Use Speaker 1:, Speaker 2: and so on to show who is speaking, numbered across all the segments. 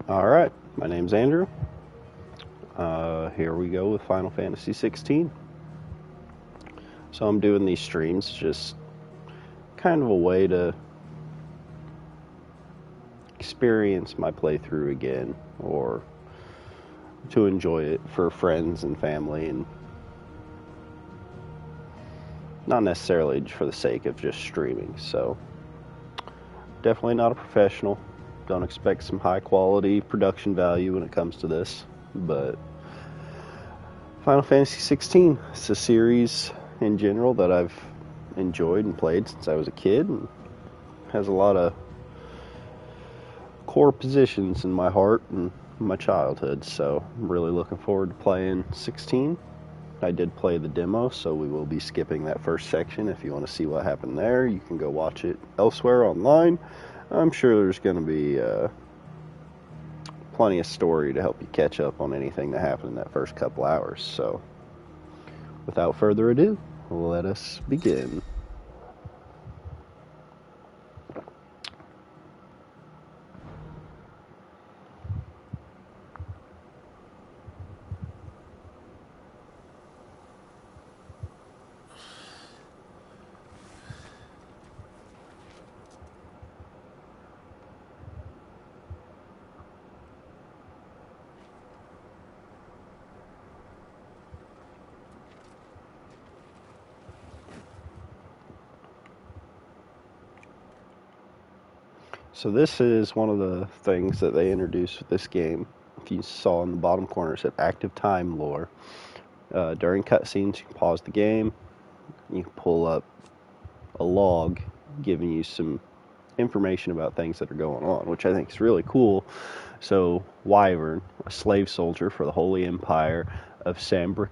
Speaker 1: Alright, my name's Andrew. Here we go with Final Fantasy XVI. So I'm doing these streams just kind of a way to experience my playthrough again, or to enjoy it for friends and family, and not necessarily for the sake of just streaming. So definitely not a professional. Don't expect some high quality production value when it comes to this, but Final Fantasy XVI, it's a series in general that I've enjoyed and played since I was a kid, and has a lot of core positions in my heart and my childhood, so I'm really looking forward to playing 16. I did play the demo, so we will be skipping that first section. If you want to see what happened there, you can go watch it elsewhere online. I'm sure there's going to be plenty of story to help you catch up on anything that happened in that first couple hours. So, without further ado, let us begin. So this is one of the things that they introduced with this game. If you saw in the bottom corner, it said active time lore. During cutscenes, you can pause the game. You can pull up a log giving you some information about things that are going on, which I think is really cool. So Wyvern, a slave soldier for the Holy Empire of Sambric,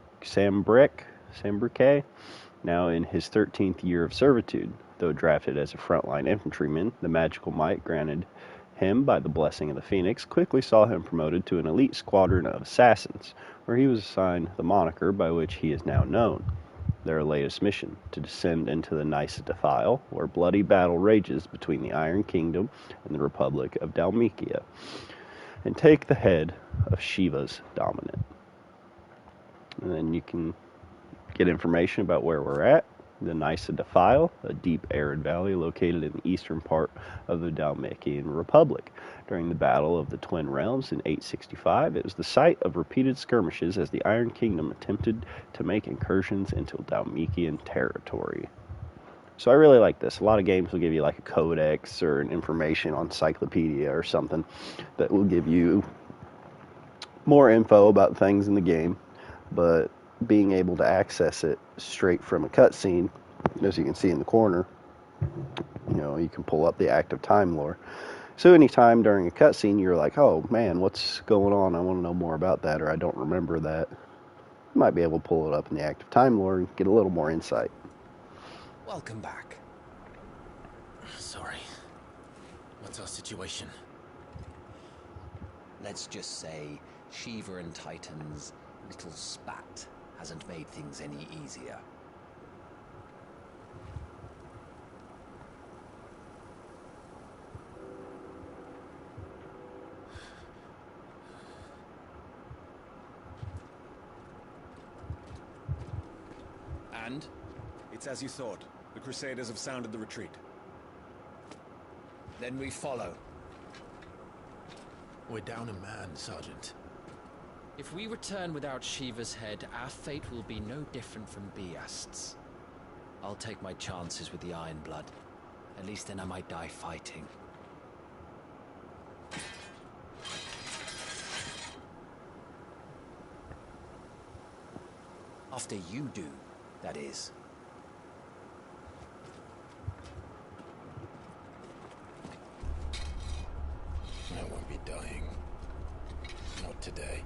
Speaker 1: now in his 13th year of servitude. Though drafted as a frontline infantryman, the magical might granted him by the blessing of the Phoenix quickly saw him promoted to an elite squadron of assassins, where he was assigned the moniker by which he is now known. Their latest mission, to descend into the Nysa Defile, where bloody battle rages between the Iron Kingdom and the Republic of Dalmekia, and take the head of Shiva's dominant. And then you can get information about where we're at. The Nysa Defile, a deep arid valley located in the eastern part of the Dalmekian Republic. During the Battle of the Twin Realms in 865, it was the site of repeated skirmishes as the Iron Kingdom attempted to make incursions into Dalmekian territory. So I really like this. A lot of games will give you like a codex or an information encyclopedia or something that will give you more info about things in the game, but being able to access it straight from a cutscene, as you can see in the corner, you can pull up the active time lore. So anytime during a cutscene you're like, oh man, what's going on? I want to know more about that, or I don't remember that. You might be able to pull it up in the active time lore and get a little more insight.
Speaker 2: Welcome back. Sorry. What's our situation? Let's just say Shiva and Titan's little spat hasn't made things any easier. And?
Speaker 3: It's as you thought. The Crusaders have sounded the retreat.
Speaker 2: Then we follow.
Speaker 4: We're down a man, Sergeant.
Speaker 5: If we return without Shiva's head, our fate will be no different from Biast's. I'll take my chances with the Iron Blood. At least then I might die fighting.
Speaker 2: After you do, that is.
Speaker 4: I won't be dying. Not today.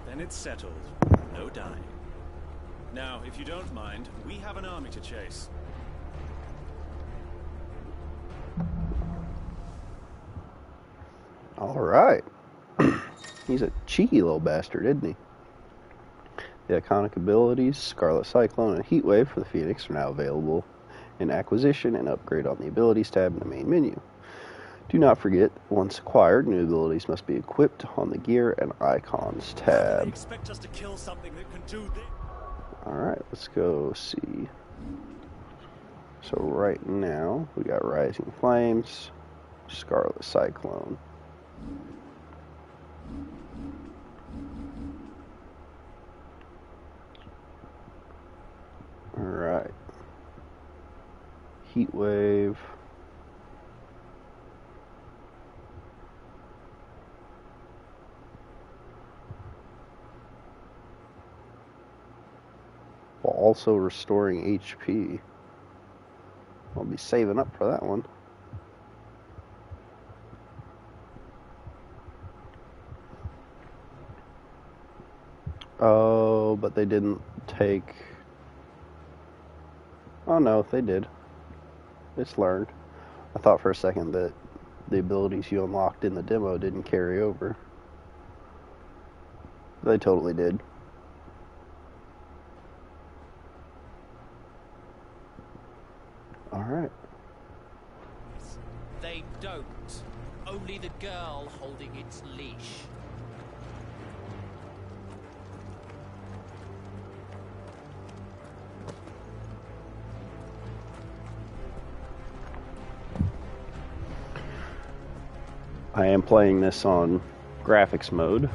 Speaker 3: Then it's settled. No dying. Now, if you don't mind, we have an army to chase.
Speaker 1: Alright. He's a cheeky little bastard, isn't he? The iconic abilities, Scarlet Cyclone and Heatwave for the Phoenix, are now available in Acquisition and Upgrade on the Abilities tab in the main menu. Do not forget, once acquired, new abilities must be equipped on the Gear and Icons
Speaker 3: How do they
Speaker 1: tab.
Speaker 3: expect us to kill something that can do this?
Speaker 1: Alright, let's go see. So right now, we got Rising Flames, Scarlet Cyclone. Alright. Heat Wave. While also restoring HP. I'll be saving up for that one. Oh, but they didn't take... Oh no, they did. It's learned. I thought for a second that the abilities you unlocked in the demo didn't carry over. They totally did. Alright.
Speaker 5: They don't. Only the girl holding its leash.
Speaker 1: I am playing this on graphics mode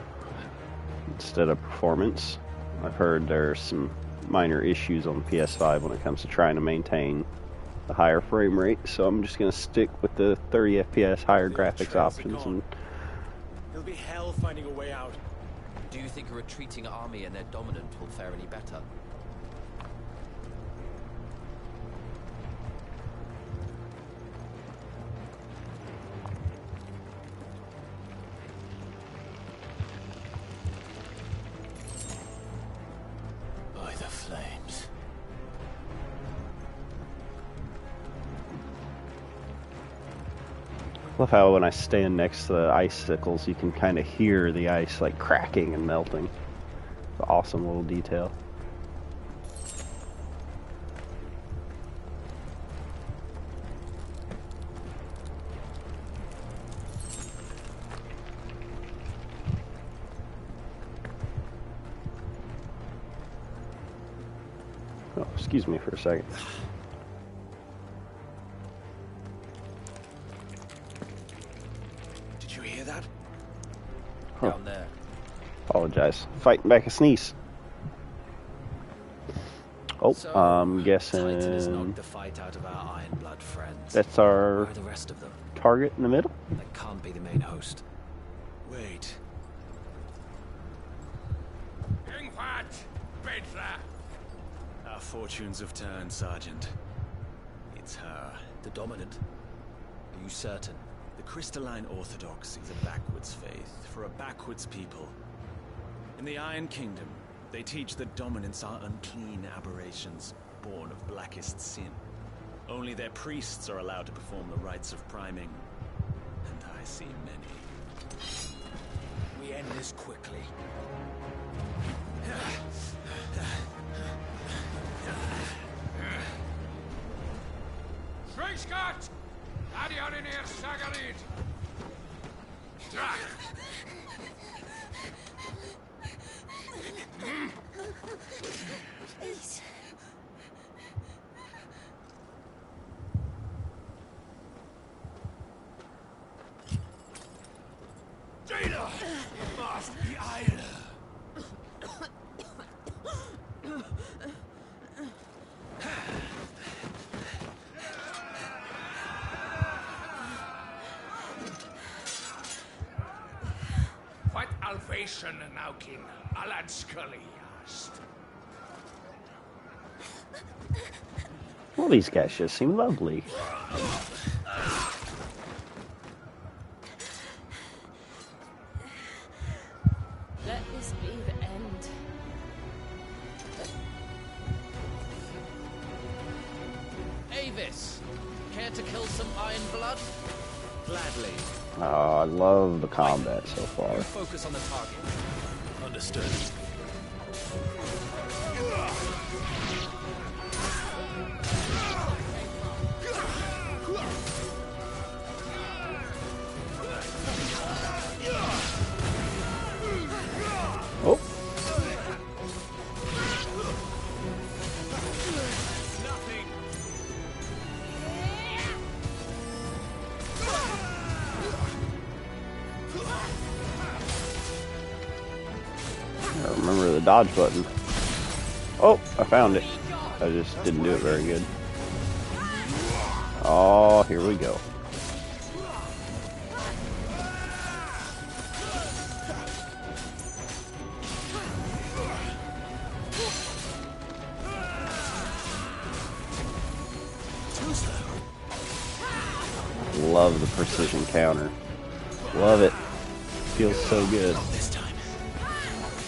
Speaker 1: instead of performance. I've heard there's some minor issues on PS5 when it comes to trying to maintain the higher frame rate, so I'm just going to stick with the 30 FPS higher graphics options. And
Speaker 3: It'll be hell finding a way out.
Speaker 5: Do you think a retreating army and their dominant will fare any better?
Speaker 4: By the flames.
Speaker 1: love how when I stand next to the icicles, you can kind of hear the ice like cracking and melting. It's an awesome little detail. Oh, excuse me for a second.
Speaker 3: Did you hear that?
Speaker 5: Down there.
Speaker 1: Apologize. Fighting back a sneeze. Oh,
Speaker 5: So,
Speaker 1: I'm
Speaker 5: Titan has
Speaker 1: guessing
Speaker 5: knocked the fight out of our Iron Blood friends.
Speaker 1: that's
Speaker 5: Where
Speaker 1: our
Speaker 5: are the rest of them?
Speaker 1: target in the middle.
Speaker 5: That can't be the main host.
Speaker 3: Wait. Our fortunes have turned, Sergeant. It's her.
Speaker 5: The Dominant. Are you certain?
Speaker 3: The Crystalline Orthodox is a backwards faith for a backwards people. In the Iron Kingdom, they teach that dominants are unclean aberrations, born of blackest sin. Only their priests are allowed to perform the rites of priming. And I see many.
Speaker 5: We end this quickly.
Speaker 6: Scott! Adion in here, Sagarid!
Speaker 7: Please.
Speaker 6: Jada! It must be Ida! Fight Alvation now, King. Alad Scully asked.
Speaker 1: Well, these guys just seem lovely.
Speaker 7: Let this be the end.
Speaker 5: Avis! Care to kill some Iron Blood?
Speaker 3: Gladly.
Speaker 1: Oh, I love the combat so far.
Speaker 5: You focus on the target.
Speaker 3: Understood.
Speaker 1: I remember the dodge button. Oh, I found it. I just didn't do it very good. Oh, here we go. Love the precision counter. Love it. Feels so good.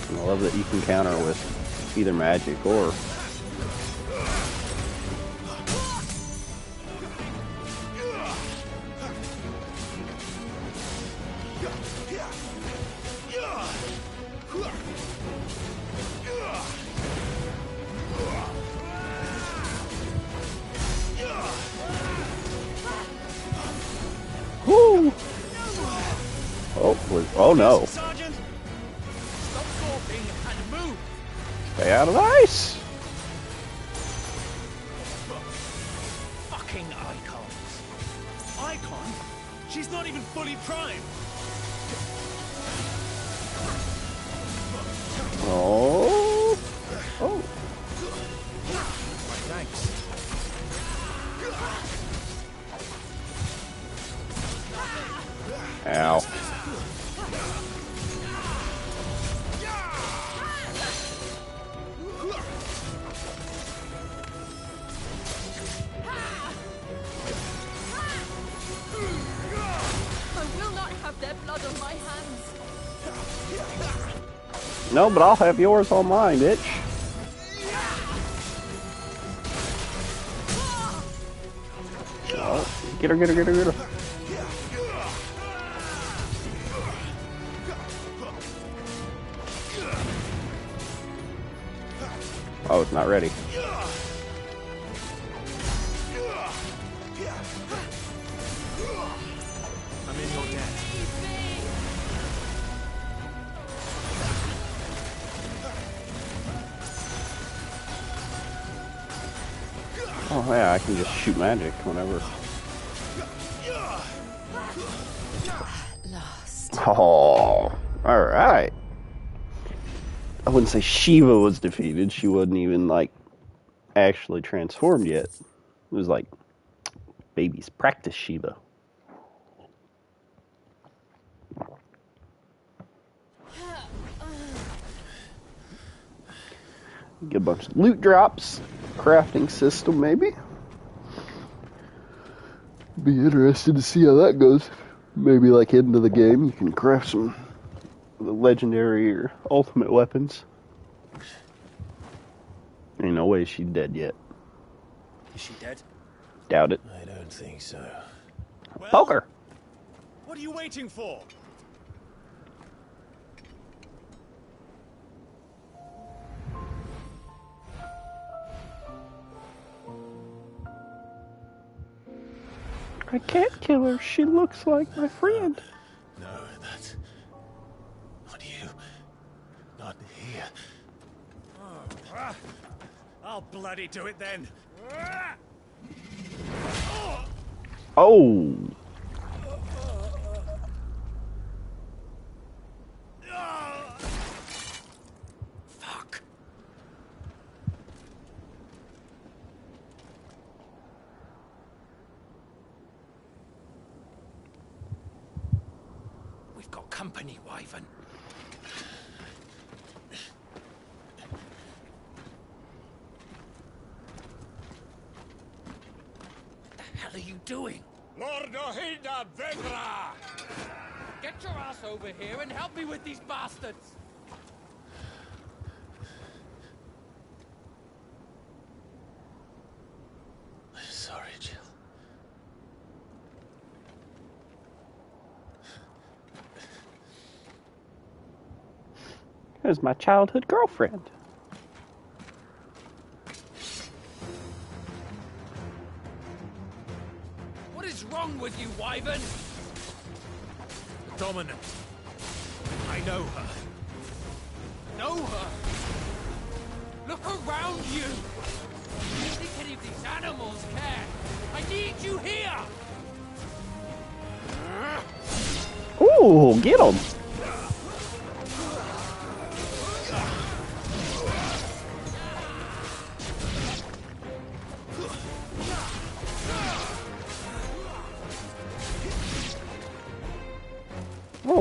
Speaker 1: And I love that you can counter with either magic or whoo! Oh no.
Speaker 6: Sergeant! Stop talking and move!
Speaker 1: Stay out of the ice!
Speaker 6: Fucking icons. Icon? She's not even fully primed.
Speaker 1: Oh. Oh.
Speaker 6: Thanks.
Speaker 1: Ow.
Speaker 7: I will not have their blood on my hands.
Speaker 1: No, but I'll have yours on mine, bitch. Oh, get her, get her, get her, get her. Oh, it's not ready.
Speaker 6: I'm in your debt.
Speaker 1: Oh yeah, I can just shoot magic whenever.
Speaker 7: Lost.
Speaker 1: Oh, alright. I wouldn't say Shiva was defeated. She wasn't even, like, actually transformed yet. It was like baby's practice Shiva. Get a bunch of loot drops. Crafting system, maybe. Be interested to see how that goes. Maybe, like, into the game, you can craft some the legendary or ultimate weapons. Ain't no way she's dead yet.
Speaker 6: Is she dead?
Speaker 1: Doubt it.
Speaker 4: I don't think so.
Speaker 6: Well,
Speaker 1: Poker!
Speaker 6: what are you waiting for?
Speaker 1: I can't kill her. She looks like my friend.
Speaker 4: No, that's not you. Not here.
Speaker 6: I'll bloody do it then.
Speaker 1: Oh!
Speaker 6: Fuck.
Speaker 5: We've got company, Wyvern. What the hell are you doing?
Speaker 6: Lord Ohinda Vegra!
Speaker 5: Get your ass over here and help me with these bastards!
Speaker 4: I'm sorry, Jill.
Speaker 1: There's my childhood girlfriend.
Speaker 5: What is wrong with you, Wyvern?
Speaker 6: Dominant. I know her.
Speaker 5: Know her? Look around you! Do you think any of these animals care? I need you here!
Speaker 1: Ooh, get him!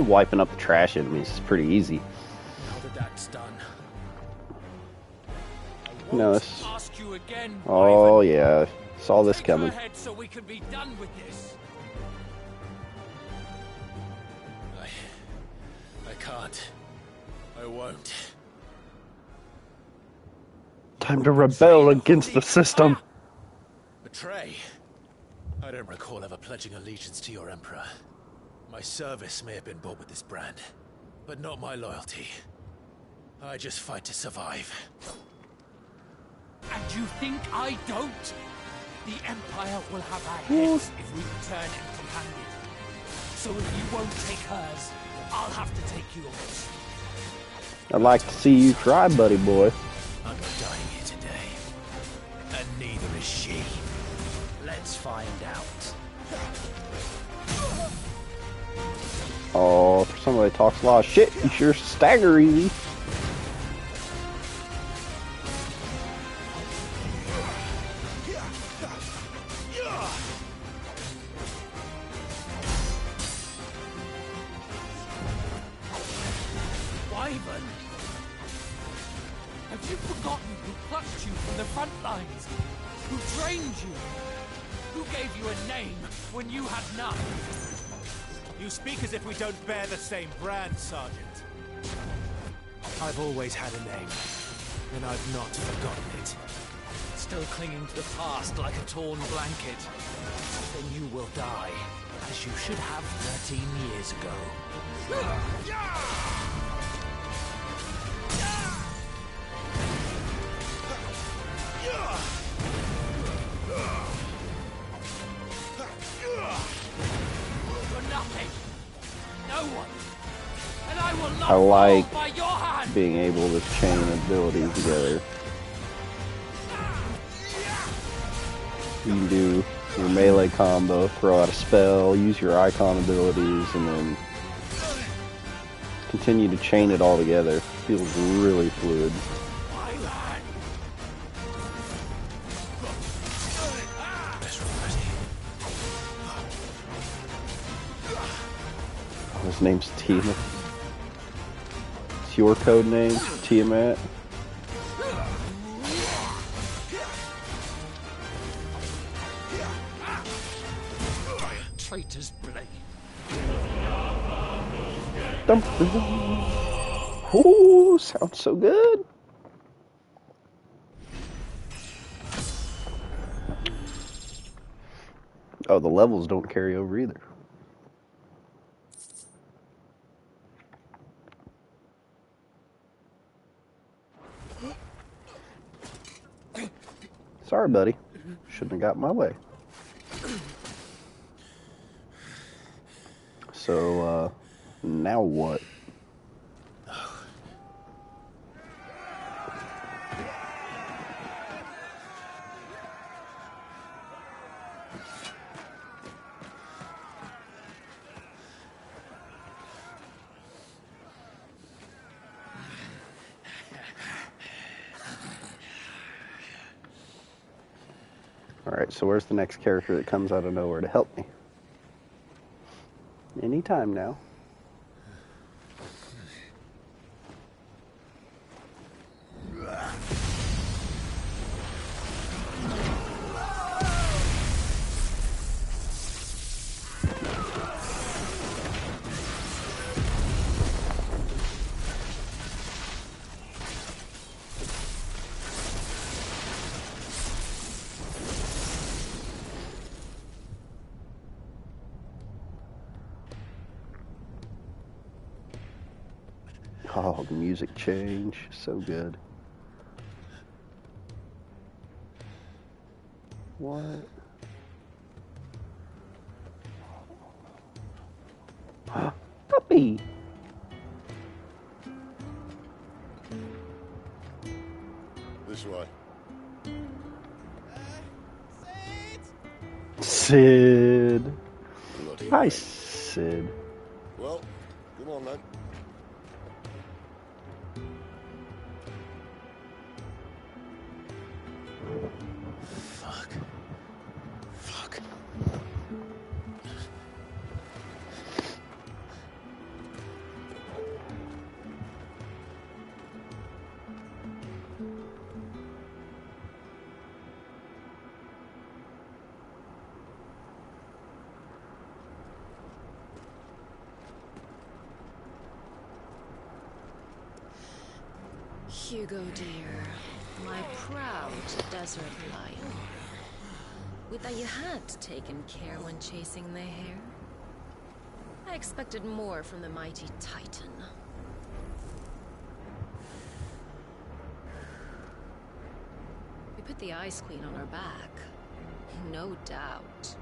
Speaker 1: wiping up the trash enemies is pretty easy.
Speaker 5: Now that that's done, I
Speaker 1: No,
Speaker 5: won't
Speaker 1: it's...
Speaker 5: ask you again.
Speaker 1: Oh
Speaker 5: Wyvern.
Speaker 1: yeah, saw this
Speaker 5: Take her
Speaker 1: coming.
Speaker 5: head so we can be done with this. I can't. I won't.
Speaker 1: Time to rebel against the system.
Speaker 4: Betray? I don't recall ever pledging allegiance to your Emperor. My service may have been bought with this brand, but not my loyalty. I just fight to survive.
Speaker 5: And you think I don't? The Empire will have our heads if we return empty-handed. So if you won't take hers, I'll have to take yours.
Speaker 1: I'd like to see you try, buddy boy.
Speaker 4: I'm not dying here today. And neither is she.
Speaker 5: Let's find out.
Speaker 1: Oh, for somebody that talks a lot of shit, you sure stagger easy.
Speaker 5: Wyvern! Have you forgotten who plucked you from the front lines? Who trained you? Who gave you a name when you had none?
Speaker 6: You speak as if we don't bear the same brand, Sergeant. I've always had a name, and I've not forgotten it.
Speaker 5: Still clinging to the past like a torn blanket. Then you will die, as you should have 13 years ago. For nothing. No one. And I will not
Speaker 1: I like
Speaker 5: fall by your hand.
Speaker 1: being able to chain abilities together. You can do your melee combo, throw out a spell, use your icon abilities, and then continue to chain it all together. Feels really fluid. His name's Tiamat. It's your code name, Tiamat.
Speaker 5: Traitor's blade.
Speaker 1: Ooh, sounds so good. Oh, the levels don't carry over either. Sorry, buddy. Shouldn't have got my way. So, now what? Alright, so where's the next character that comes out of nowhere to help me? Anytime now. Oh, the music change. So good. What? Puppy!
Speaker 8: This way.
Speaker 1: Sid!
Speaker 8: Bloody
Speaker 1: Hi,
Speaker 8: hell.
Speaker 1: Sid.
Speaker 8: Well, come on then.
Speaker 4: Fuck. Fuck.
Speaker 9: Hugo, dear. My proud desert lion. Would that you had taken care when chasing the hare. I expected more from the mighty Titan. We put the Ice Queen on our back. No doubt.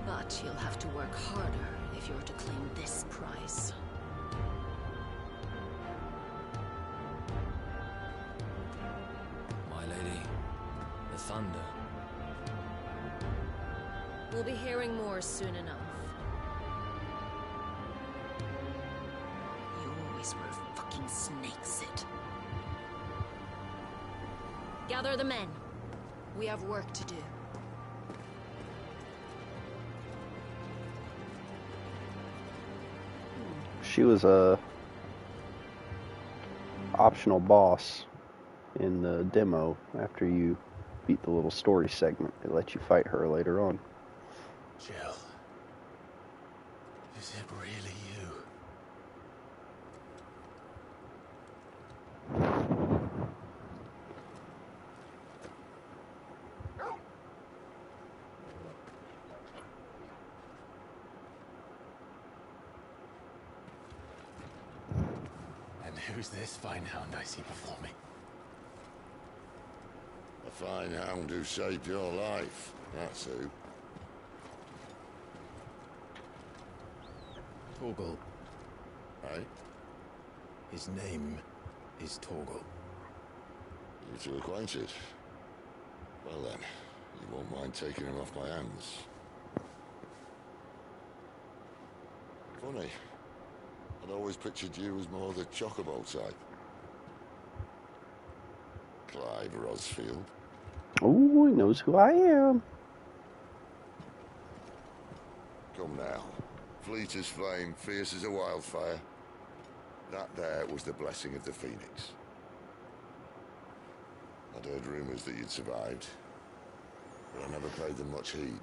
Speaker 9: But you'll have to work harder if you're to claim this prize.
Speaker 5: My lady, the thunder.
Speaker 9: We'll be hearing more soon enough. You always were a fucking snake, Sid. Gather the men. We have work to do.
Speaker 1: She was a optional boss in the demo. After you beat the little story segment, they let you fight her later on.
Speaker 4: Jill. Is it really you? And who's this fine hound I see before me?
Speaker 8: A fine hound who saved your life. That's who.
Speaker 4: Torgal.
Speaker 8: Right?
Speaker 4: His name is Torgal.
Speaker 8: You two acquainted? Well then, you won't mind taking him off my hands. Funny. I'd always pictured you as more the chocobo type. Clive Rosfield.
Speaker 1: Oh, he knows who I am.
Speaker 8: Come now. Fleet as flame, fierce as a wildfire. That there was the blessing of the Phoenix. I'd heard rumors that you'd survived, but I never paid them much heed.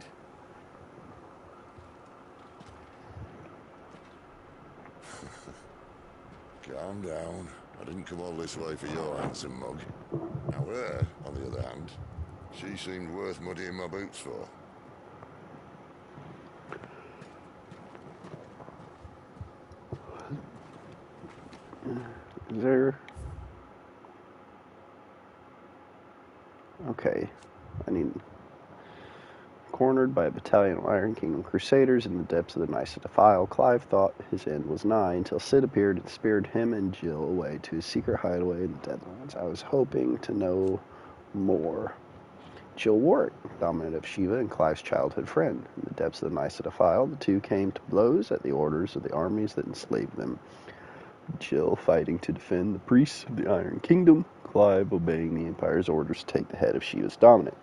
Speaker 8: Calm down. I didn't come all this way for your handsome mug. Now her, on the other hand, she seemed worth muddying my boots for.
Speaker 1: Is there... Okay. I need... Cornered by a battalion of Iron Kingdom Crusaders in the depths of the Nysa Defile, Clive thought his end was nigh until Sid appeared and speared him and Jill away to his secret hideaway in the Deadlands. I was hoping to know more. Jill Warwick, dominant of Shiva and Clive's childhood friend. In the depths of the Nysa Defile, the two came to blows at the orders of the armies that enslaved them. Jill fighting to defend the priests of the Iron Kingdom, Clive obeying the Empire's orders to take the head of Shiva's dominant.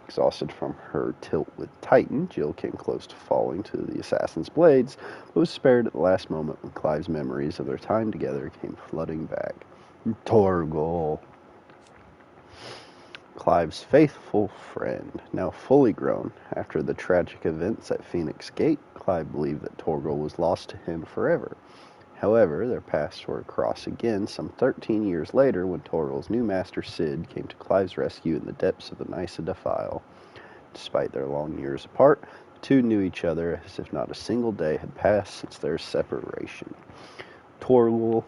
Speaker 1: Exhausted from her tilt with Titan, Jill came close to falling to the assassin's blades, but was spared at the last moment when Clive's memories of their time together came flooding back. Torgal, Clive's faithful friend, now fully grown. After the tragic events at Phoenix Gate, Clive believed that Torgal was lost to him forever. However, their paths were crossed again some 13 years later when Torgal's new master Sid came to Clive's rescue in the depths of the Nysa Defile. Despite their long years apart, the two knew each other as if not a single day had passed since their separation. Torgal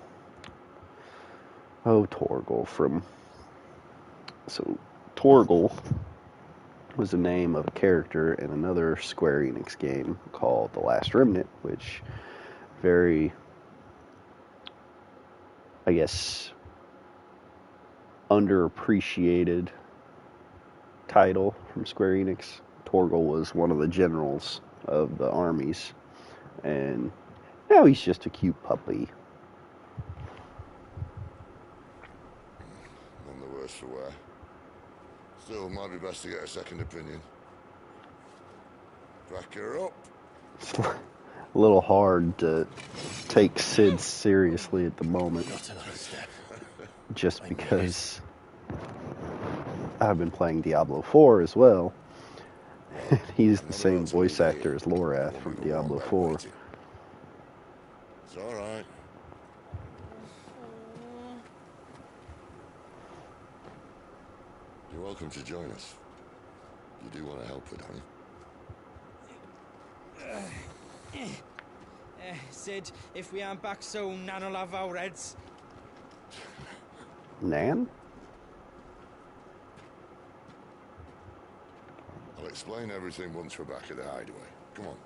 Speaker 1: was the name of a character in another Square Enix game called The Last Remnant, which very, I guess, underappreciated title from Square Enix. Torgal was one of the generals of the armies, and now he's just a cute puppy.
Speaker 8: None the worse for wear. Still, might be best to get a second opinion. Back her up.
Speaker 1: It's a little hard to take Sid seriously at the moment,
Speaker 4: Not another step.
Speaker 1: just because I've been playing Diablo 4 as well. He's the same voice actor as Lorath from Diablo 4.
Speaker 8: It's all right. You're welcome to join us. You do want to help her, don't you?
Speaker 10: Sid, if we aren't back soon, Nan'll have our heads.
Speaker 1: Nan?
Speaker 8: I'll explain everything once we're back at the hideaway. Come on.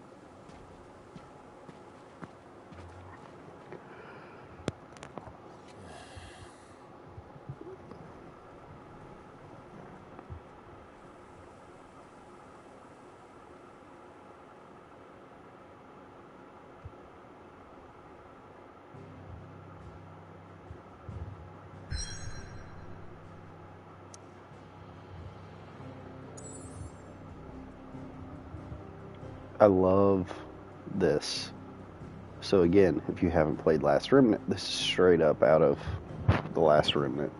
Speaker 1: I love this. So again, if you haven't played Last Remnant, this is straight up out of the Last Remnant,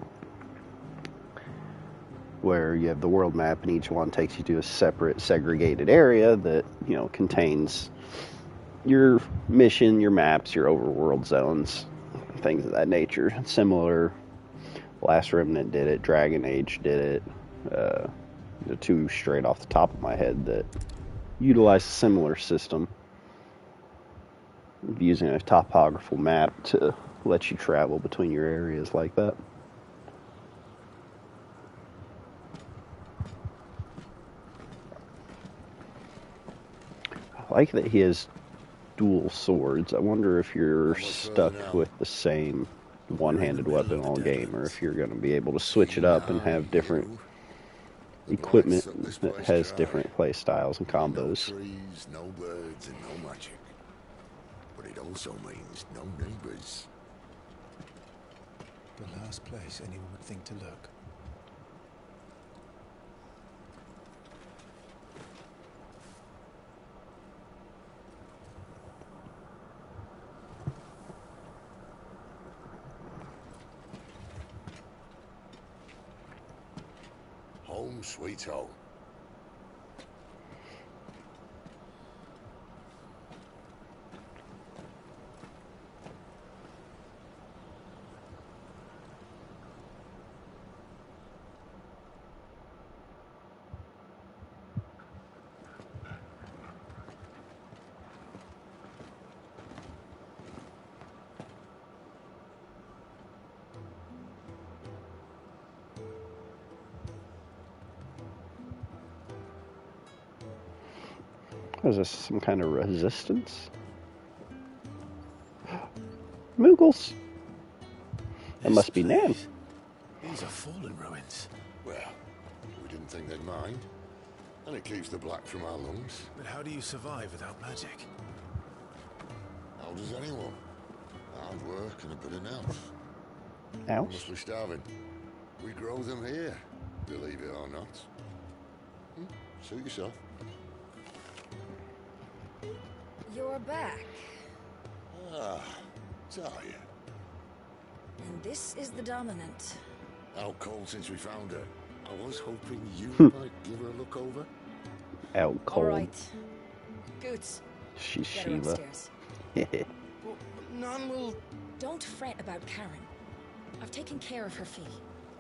Speaker 1: where you have the world map and each one takes you to a separate segregated area that, you know, contains your mission, your maps, your overworld zones, things of that nature. Similar, Last Remnant did it, Dragon Age did it, the two straight off the top of my head that utilize a similar system of using a topographical map to let you travel between your areas like that. I like that he has dual swords. I wonder if you're stuck with the same one-handed weapon all game, or if you're going to be able to switch it up and have different equipment that has different play styles and combos.
Speaker 8: No trees, no birds, and no magic. But it also means no neighbors.
Speaker 6: The last place anyone would think to look.
Speaker 8: Home sweet home.
Speaker 1: Is this some kind of resistance? Moogles! That must be Nan.
Speaker 4: These are fallen ruins.
Speaker 8: Well, we didn't think they'd mind. And it keeps the black from our lungs.
Speaker 6: But how do you survive without magic?
Speaker 8: How does anyone? Hard work and a bit of nous.
Speaker 1: Ouch.
Speaker 8: Must be starving. We grow them here, believe it or not. Suit yourself.
Speaker 11: You're back.
Speaker 8: Ah, Talia.
Speaker 11: And this is the Dominant.
Speaker 8: Out cold since we found her. I was hoping you might give her a look over.
Speaker 1: Out cold.
Speaker 11: All right. Goots.
Speaker 1: She's
Speaker 11: Get her
Speaker 1: Shiva.
Speaker 11: upstairs.
Speaker 10: Well, none will...
Speaker 11: Don't fret about Karen. I've taken care of her fee.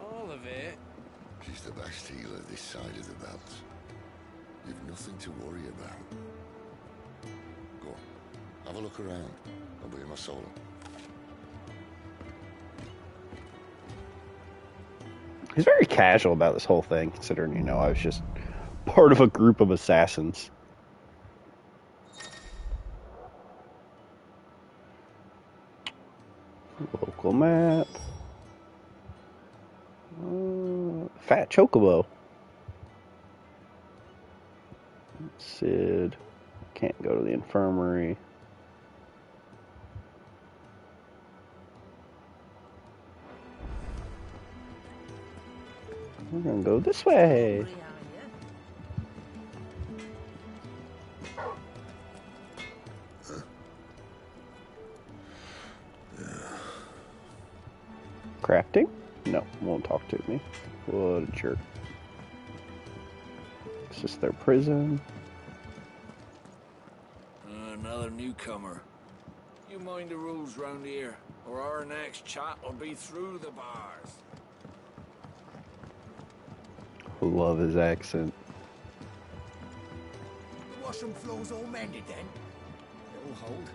Speaker 10: All of it?
Speaker 8: She's the best healer this side of the belt. You've nothing to worry about. Go on. Have a look around. I'll be in my solo.
Speaker 1: He's very casual about this whole thing, considering, you know, I was just part of a group of assassins. Local map. Fat Chocobo. Sid. Can't go to the infirmary. We're gonna go this way. Crafting? No, won't talk to me. What a jerk. Is this their prison?
Speaker 12: Another newcomer. You mind the rules round here, or our next chat will be through the bars.
Speaker 1: Love his accent.
Speaker 12: The washroom floor's all mended then?
Speaker 2: It'll hold.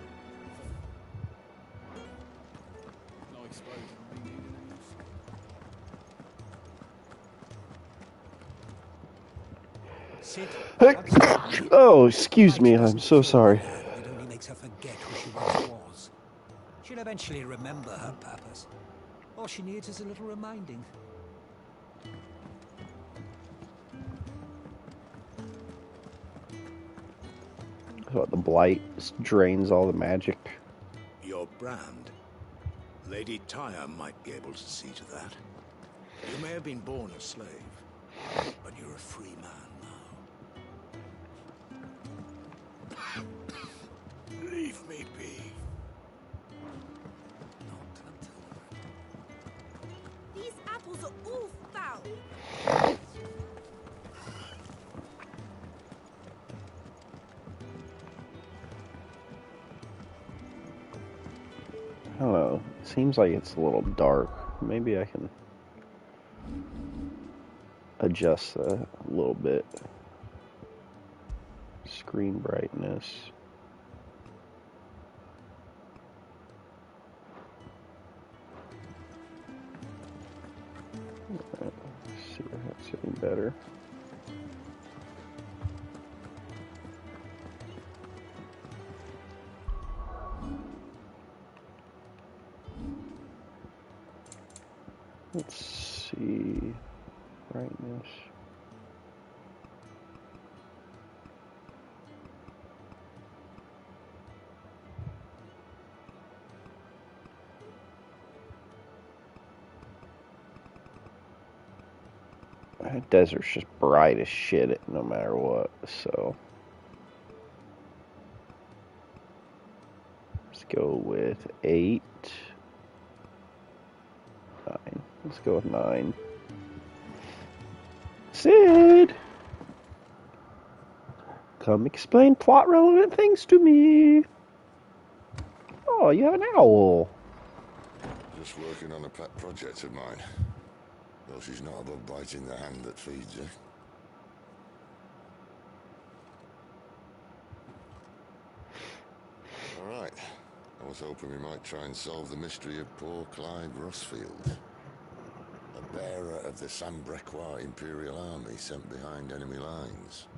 Speaker 12: No explosion will be needed in this.
Speaker 1: Oh, excuse me. I'm so sorry.
Speaker 13: It only makes her forget who she once was. She'll eventually remember her purpose. All she needs is a little reminding.
Speaker 1: What, the blight drains all the magic?
Speaker 14: Your brand. Lady Tyre might be able to see to that. You may have been born a slave, but you're a free man now. Leave me be.
Speaker 7: These apples are all foul.
Speaker 1: I don't know. It seems like it's a little dark. Maybe I can adjust that a little bit. Screen brightness. Alright, let's see if that's any better. Let's see, brightness. That desert's just bright as shit no matter what, so. Let's go with 8. 9. Let's go with 9. Sid! Come explain plot relevant things to me. Oh, you have an owl.
Speaker 8: Just working on a pet project of mine. Though she's not above biting the hand that feeds her. Alright. I was hoping we might try and solve the mystery of poor Clive Rossfield. A bearer of the Sambrequois Imperial Army sent behind enemy lines.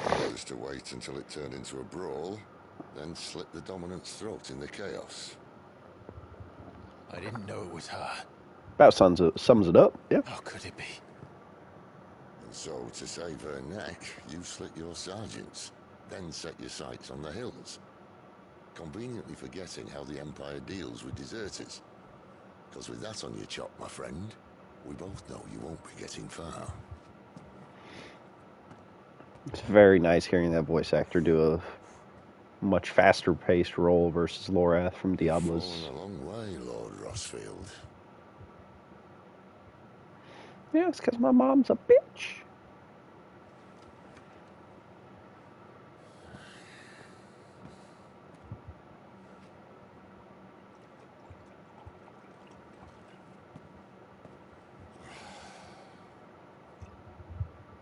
Speaker 8: It was to wait until it turned into a brawl, then slit the dominant's throat in the chaos.
Speaker 4: I didn't know it was her.
Speaker 1: About sums it up, yeah.
Speaker 4: How could it be?
Speaker 8: And so, to save her neck, you slit your sergeants, then set your sights on the hills. Conveniently forgetting how the Empire deals with deserters. Because with that on your chop, my friend, we both know you won't be getting far.
Speaker 1: It's very nice hearing that voice actor do a much faster paced role versus Lorath from Diablos.
Speaker 8: Fallen a long way, Lord Rossfield.
Speaker 1: Yeah, it's because my mom's a bitch.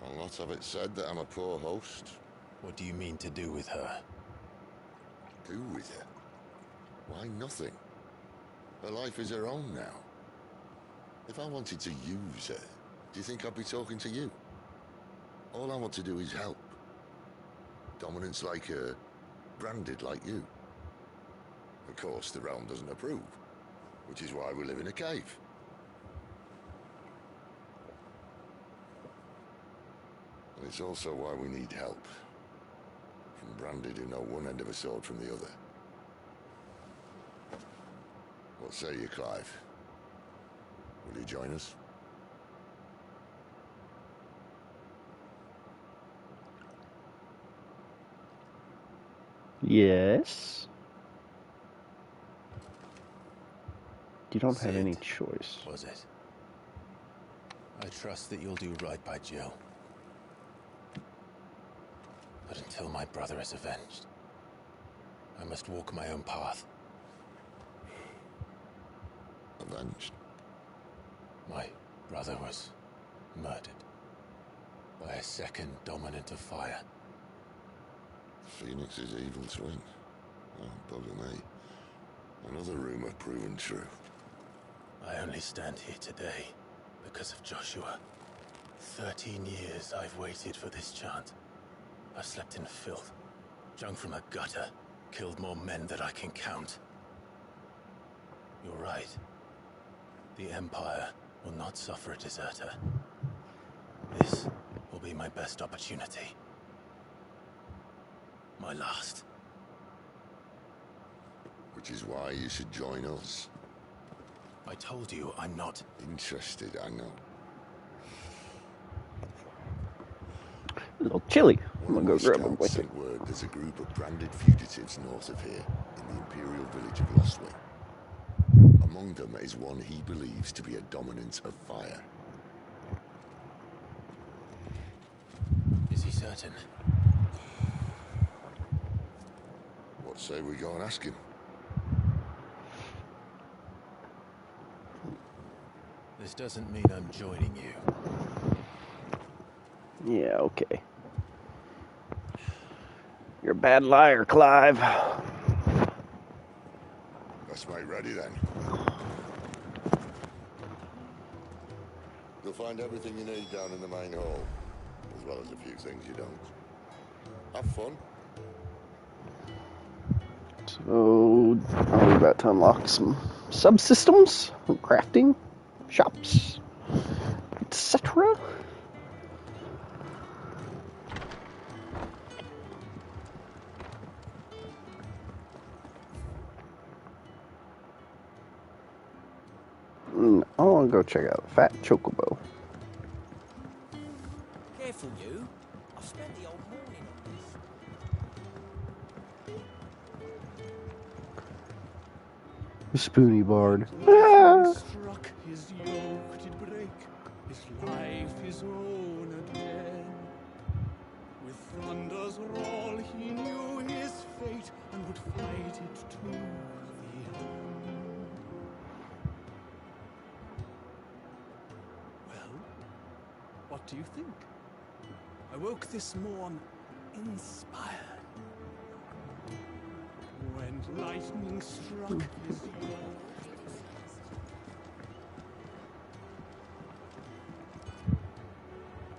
Speaker 8: A lot of it said that I'm a poor host.
Speaker 4: What do you mean to do with her?
Speaker 8: Do with her? Why, nothing. Her life is her own now. If I wanted to use her, do you think I'd be talking to you? All I want to do is help. Dominants like her, branded like you. Of course, the realm doesn't approve, which is why we live in a cave. And it's also why we need help. From branded who know one end of a sword from the other. What say you, Clive? Will you join us?
Speaker 1: Yes. You don't have
Speaker 4: Sid,
Speaker 1: any choice.
Speaker 4: Was it? I trust that you'll do right by Jill. But until my brother is avenged, I must walk my own path.
Speaker 8: avenged.
Speaker 4: My brother was murdered by a second dominant of fire.
Speaker 8: Phoenix's evil twin. Oh, bugger me. Another rumor proven true.
Speaker 4: I only stand here today because of Joshua. 13 years I've waited for this chance. I've slept in filth, drunk from a gutter, killed more men than I can count. You're right. The Empire will not suffer a deserter. This will be my best opportunity. My last.
Speaker 8: Which is why you should join us.
Speaker 4: I told you I'm not
Speaker 8: interested, I know.
Speaker 1: A little chilly. I'm gonna go grab a blanket.
Speaker 8: Sent word there's a group of branded fugitives north of here, in the Imperial village of Lostwing. Among them is one he believes to be a dominant of fire.
Speaker 4: Is he certain?
Speaker 8: What say we go and ask him?
Speaker 4: This doesn't mean I'm joining you.
Speaker 1: Yeah, okay. You're a bad liar, Clive.
Speaker 8: Let's make ready then. You'll find everything you need down in the main hall, as well as a few things you don't. Have fun.
Speaker 1: So, are we about to unlock some subsystems, crafting, shops, etc.? I want to go check out Fat Chocobo.
Speaker 13: Careful, you. I've spent the whole morning on this.
Speaker 1: Spoony Bard.
Speaker 15: Struck, his yoke did break, his life his own again. With thunder's roll he knew his fate, and would fight it to the end. Well, what do you think? I woke this morn inspired. When lightning struck his yoke.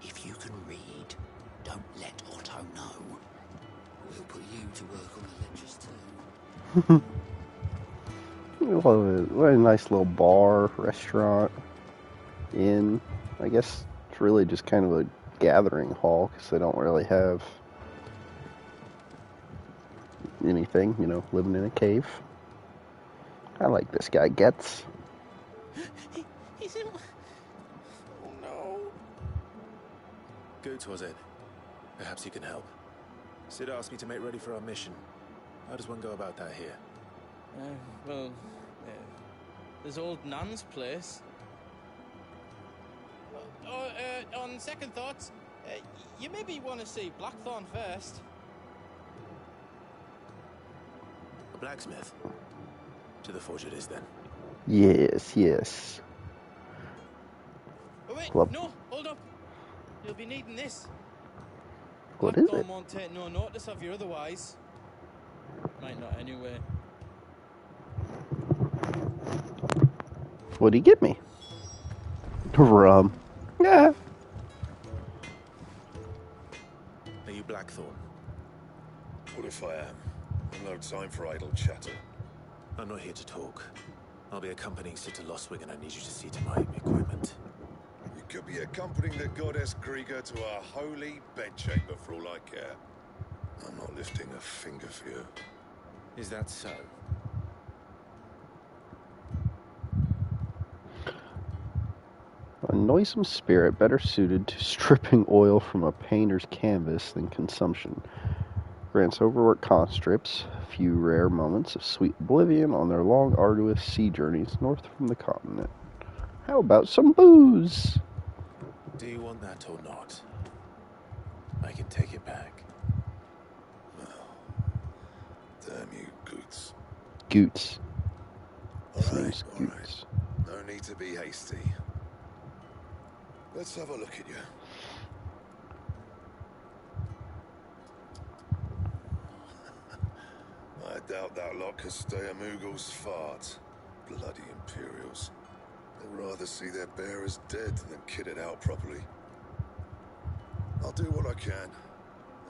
Speaker 2: If you can read, don't let Otto know. We'll put you to work on the ledgers too.
Speaker 1: What a nice little bar, restaurant, inn. I guess it's really just kind of a gathering hall because they don't really have anything, you know, living in a cave. I like this guy, Getz.
Speaker 7: He's in... Oh no.
Speaker 4: Goots, was it? Perhaps you can help. Sid asked me to make ready for our mission. How does one go about that here?
Speaker 10: Well, there's old Nan's place. On second thoughts, you maybe want to see Blackthorn first.
Speaker 4: A blacksmith? To the forge it is, then.
Speaker 1: Yes, yes.
Speaker 10: Oh wait,
Speaker 1: Well,
Speaker 10: no, hold up. You'll be needing this.
Speaker 1: What is it?
Speaker 10: Blackthorn won't take no notice of you otherwise. Might not anyway.
Speaker 1: What'd he get me? Rum. Yeah.
Speaker 4: Are you Blackthorn?
Speaker 16: What if I am? I've no time for idle chatter.
Speaker 4: I'm not here to talk. I'll be accompanying Sid to Lostwing, and I need you to see to my equipment.
Speaker 16: You could be accompanying the goddess Krieger to a holy bedchamber for all I care. I'm not lifting a finger for you.
Speaker 4: Is that so?
Speaker 1: A noisome spirit better suited to stripping oil from a painter's canvas than consumption. Grants overworked conscripts a few rare moments of sweet oblivion on their long, arduous sea journeys north from the continent. How about some booze?
Speaker 4: Do you want that or not? I can take it back.
Speaker 16: Damn you, Goots.
Speaker 1: Goots. His
Speaker 16: All
Speaker 1: name's
Speaker 16: right,
Speaker 1: Goots.
Speaker 16: No need to be hasty. Let's have a look at you. I doubt that lot could stay a Moogle's fart. Bloody Imperials. They'd rather see their bearers dead than kitted out properly. I'll do what I can,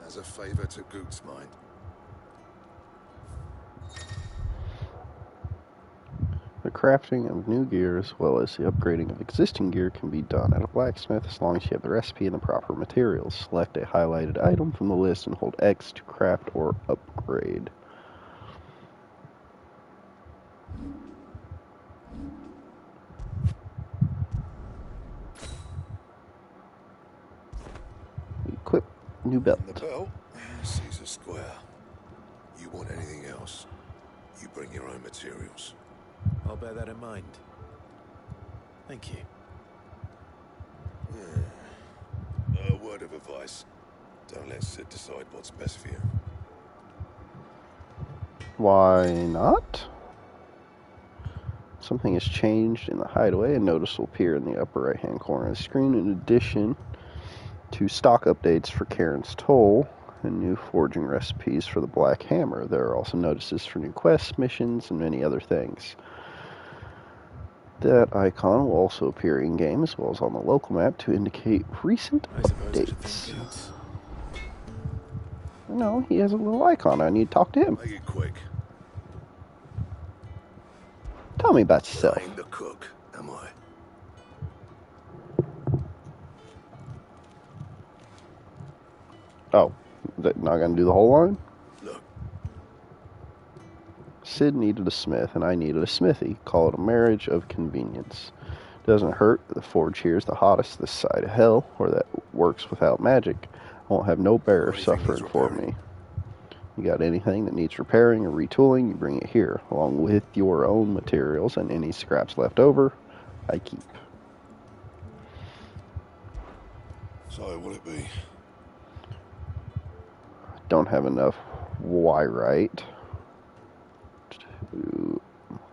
Speaker 16: as a favor to Goot's mind.
Speaker 1: The crafting of new gear as well as the upgrading of existing gear can be done at a blacksmith as long as you have the recipe and the proper materials. Select a highlighted item from the list and hold X to craft or upgrade. Equip new belt.
Speaker 16: The belt, Caesar Square. You want anything else? You bring your own materials.
Speaker 4: I'll bear that in mind. Thank you.
Speaker 16: A word of advice. Don't let Sid decide what's best for you.
Speaker 1: Why not? Something has changed in the hideaway. A notice will appear in the upper right hand corner of the screen. In addition to stock updates for Karen's Toll and new forging recipes for the Black Hammer, there are also notices for new quests, missions, and many other things. That icon will also appear in-game as well as on the local map to indicate recent updates. No, he has a little icon. I need to talk to him.
Speaker 16: Make it quick.
Speaker 1: Tell me about yourself.
Speaker 16: I ain't the cook, am I?
Speaker 1: Oh, not gonna do the whole line?
Speaker 16: Look.
Speaker 1: Sid needed a smith, and I needed a smithy. Call it a marriage of convenience. Doesn't hurt. The forge here is the hottest this side of hell, or that works without magic. I won't have no bearer suffering for me. You got anything that needs repairing or retooling, you bring it here, along with your own materials, and any scraps left over, I keep.
Speaker 16: So, what'll it be?
Speaker 1: Don't have enough wyrite to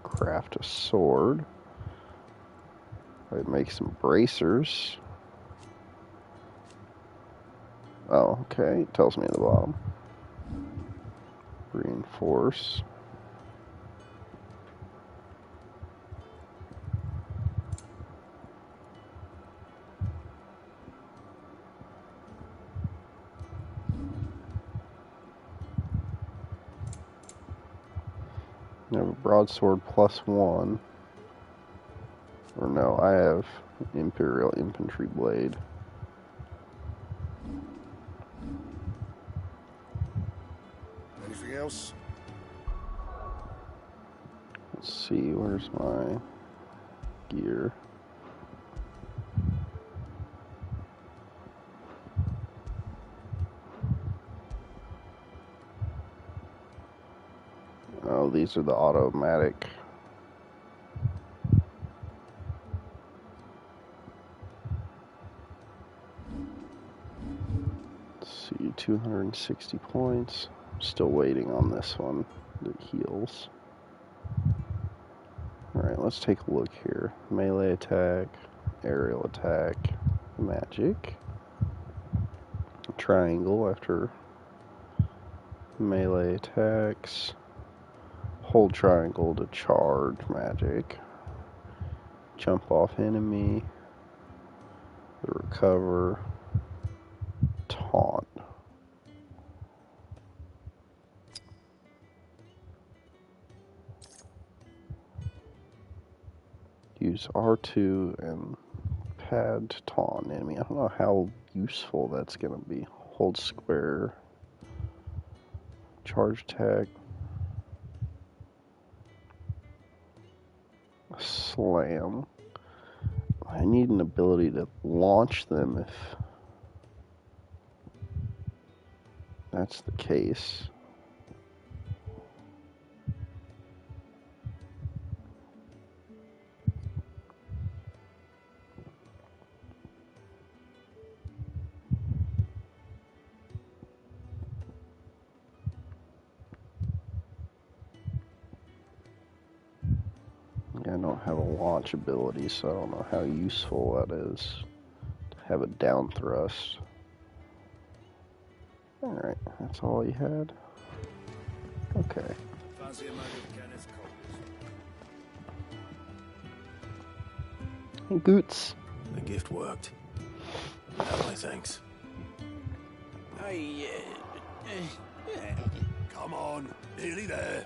Speaker 1: craft a sword. I'd make some bracers. Oh, okay. It tells me at the bottom. Reinforce. I have a broadsword +1. Or no, I have Imperial Infantry Blade.
Speaker 16: Anything else?
Speaker 1: Let's see, where's my gear? Oh, these are the automatic. Let's see, 260 points. I'm still waiting on this one that heals. Alright, let's take a look here. Melee attack, aerial attack, magic. Triangle after melee attacks. Hold triangle to charge magic. Jump off enemy. Recover. Taunt. Use R2 and pad to taunt enemy. I don't know how useful that's going to be. Hold square. Charge attack. Slam. I need an ability to launch them if that's the case. I don't have a launch ability, so I don't know how useful that is to have a down thrust. Alright, that's all he had. Okay.
Speaker 14: Fancy a mug of Kenneth Cole's.
Speaker 1: Hey, Goots.
Speaker 4: The gift worked. Have my thanks.
Speaker 16: Come on, nearly there.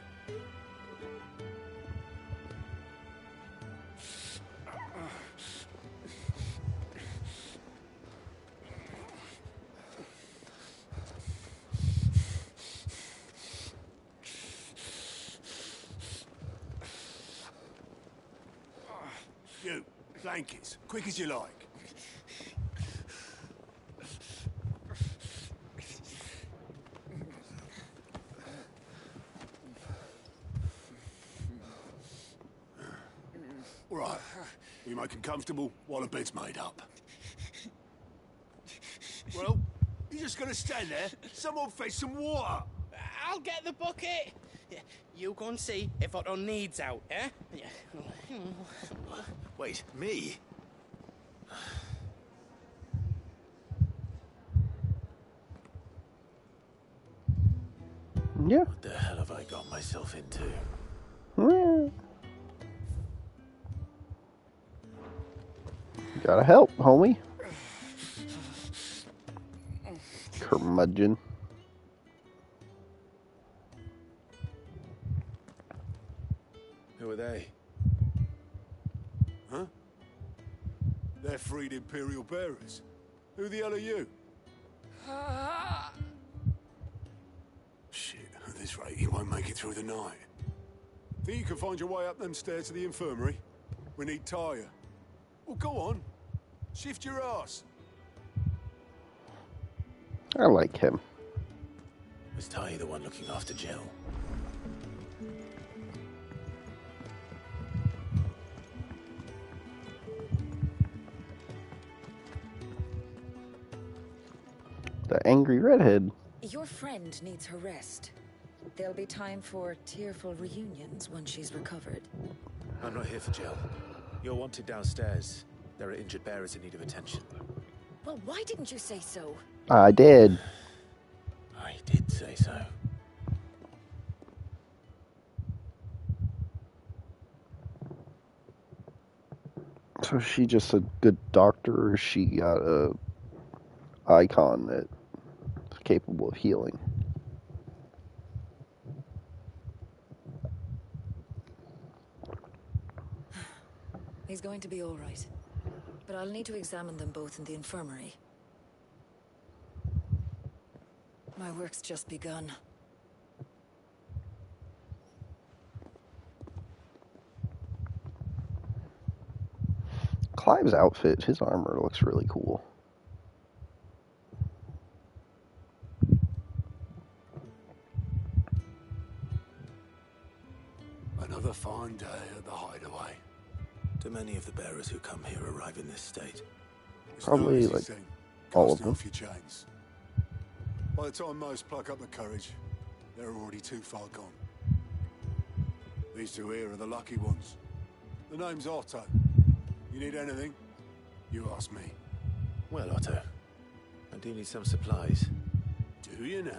Speaker 16: You, blankets, quick as you like. All right, we make him comfortable while the bed's made up. Well, you're just gonna stand there? Someone fetch some water.
Speaker 10: I'll get the bucket. You go and see if Otto needs out, eh?
Speaker 4: Wait, me?
Speaker 1: Yeah.
Speaker 4: What the hell have I got myself into?
Speaker 1: Gotta help, homie. Curmudgeon.
Speaker 4: Who are they?
Speaker 16: Huh? They're freed Imperial bearers. Who the hell are you? Shit, at this rate, you won't make it through the night. Think you can find your way up them stairs to the infirmary? We need Tyre. Well, go on. Shift your ass.
Speaker 1: I like him.
Speaker 4: Was Ty the one looking after Jill?
Speaker 1: The angry redhead.
Speaker 11: Your friend needs her rest. There'll be time for tearful reunions once she's recovered.
Speaker 4: I'm not here for Jill. You're wanted downstairs. There are injured bearers in need of attention.
Speaker 11: Well, why didn't you say so?
Speaker 1: I did.
Speaker 4: I did say so.
Speaker 1: So is she just a good doctor, or is she got a icon that's capable of healing?
Speaker 11: He's going to be all right. But I'll need to examine them both in the infirmary. My work's just begun.
Speaker 1: Clive's outfit, his armor looks really cool.
Speaker 16: Another fine day at the hideaway.
Speaker 4: Do many of the bearers who come here arrive in this state?
Speaker 16: It's
Speaker 1: Probably,
Speaker 16: no easy
Speaker 1: like,
Speaker 16: thing,
Speaker 1: all of
Speaker 16: casting
Speaker 1: them.
Speaker 16: off your chains. By the time most pluck up the courage, they're already too far gone. These two here are the lucky ones. The name's Otto. You need anything? You ask me.
Speaker 4: Well, Otto, I do need some supplies.
Speaker 16: Do you now?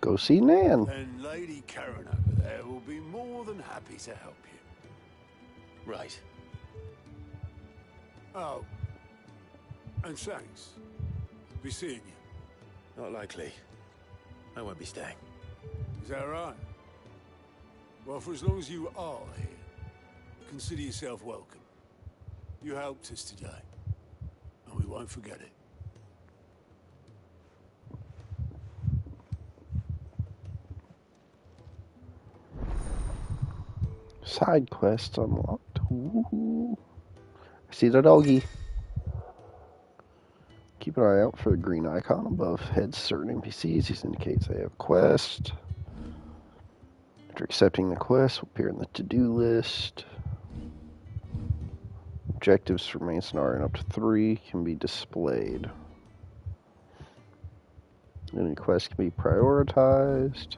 Speaker 1: Go see Nan.
Speaker 16: Then Lady Karen over there will be more than happy to help you.
Speaker 4: Right.
Speaker 16: Oh. And thanks. Be seeing you.
Speaker 4: Not likely. I won't be staying.
Speaker 16: Is that right? Well, for as long as you are here, consider yourself welcome. You helped us today, and we won't forget it.
Speaker 1: Side quest unlocked. Woohoo. I see the doggy. Keep an eye out for the green icon above heads certain NPCs. This indicates they have a quest. After accepting the quest, will appear in the to-do list. Objectives for main scenario up to 3 can be displayed. Any quest can be prioritized.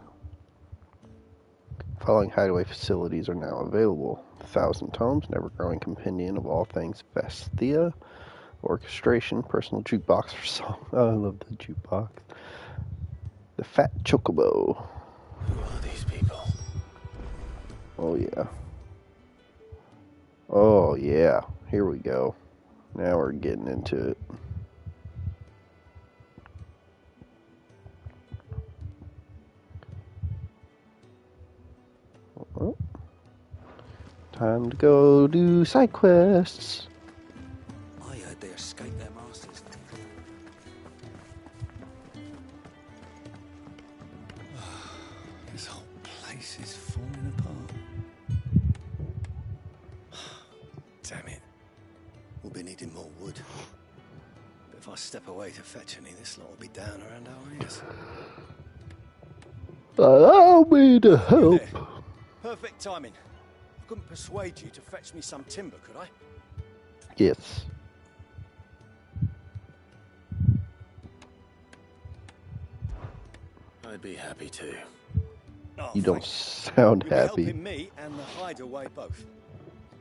Speaker 1: Following hideaway facilities are now available: 1,000 tomes, never-growing compendium of all things Vestia, orchestration, personal jukebox for song. Oh, I love the jukebox. The Fat Chocobo.
Speaker 4: Who are these people?
Speaker 1: Oh yeah. Oh yeah. Here we go. Now we're getting into it. Oh. Time to go do side quests.
Speaker 13: I heard they escaped their masters.
Speaker 2: This whole place is falling apart. Damn it. We'll be needing more wood. But if I step away to fetch any, this lot will be down around our ears.
Speaker 1: Allow me to help.
Speaker 2: Perfect timing. I couldn't persuade you to fetch me some timber, could I?
Speaker 1: Yes.
Speaker 4: I'd be happy to.
Speaker 2: Oh,
Speaker 1: You don't sound
Speaker 2: You'll be
Speaker 1: happy.
Speaker 2: helping me and the hideaway both.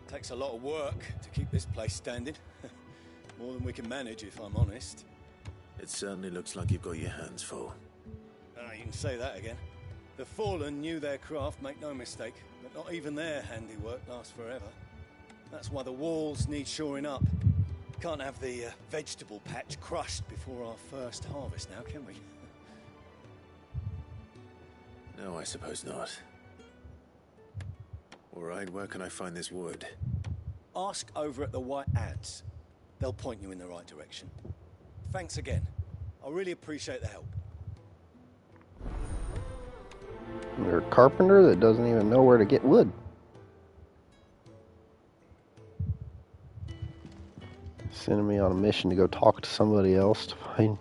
Speaker 2: Takes a lot of work to keep this place standing. More than we can manage, if I'm honest.
Speaker 4: It certainly looks like you've got your hands full.
Speaker 2: Ah, you can say that again. The Fallen knew their craft, make no mistake, but not even their handiwork lasts forever. That's why the walls need shoring up. Can't have the vegetable patch crushed before our first harvest now, can we?
Speaker 4: No, I suppose not. Alright, where can I find this wood?
Speaker 2: Ask over at the White Ads. They'll point you in the right direction. Thanks again. I really appreciate the help.
Speaker 1: You're a carpenter that doesn't even know where to get wood. Sending me on a mission to go talk to somebody else to find...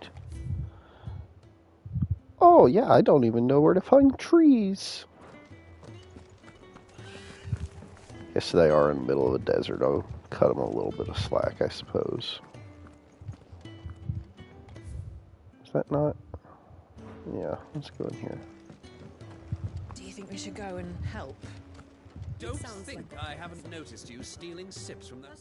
Speaker 1: Oh, yeah, I don't even know where to find trees. Guess they are in the middle of a desert. I'll cut them a little bit of slack, I suppose. Is that not? Yeah, let's go in here.
Speaker 17: Do you think we should go and help?
Speaker 5: Don't think I haven't noticed you stealing sips from that.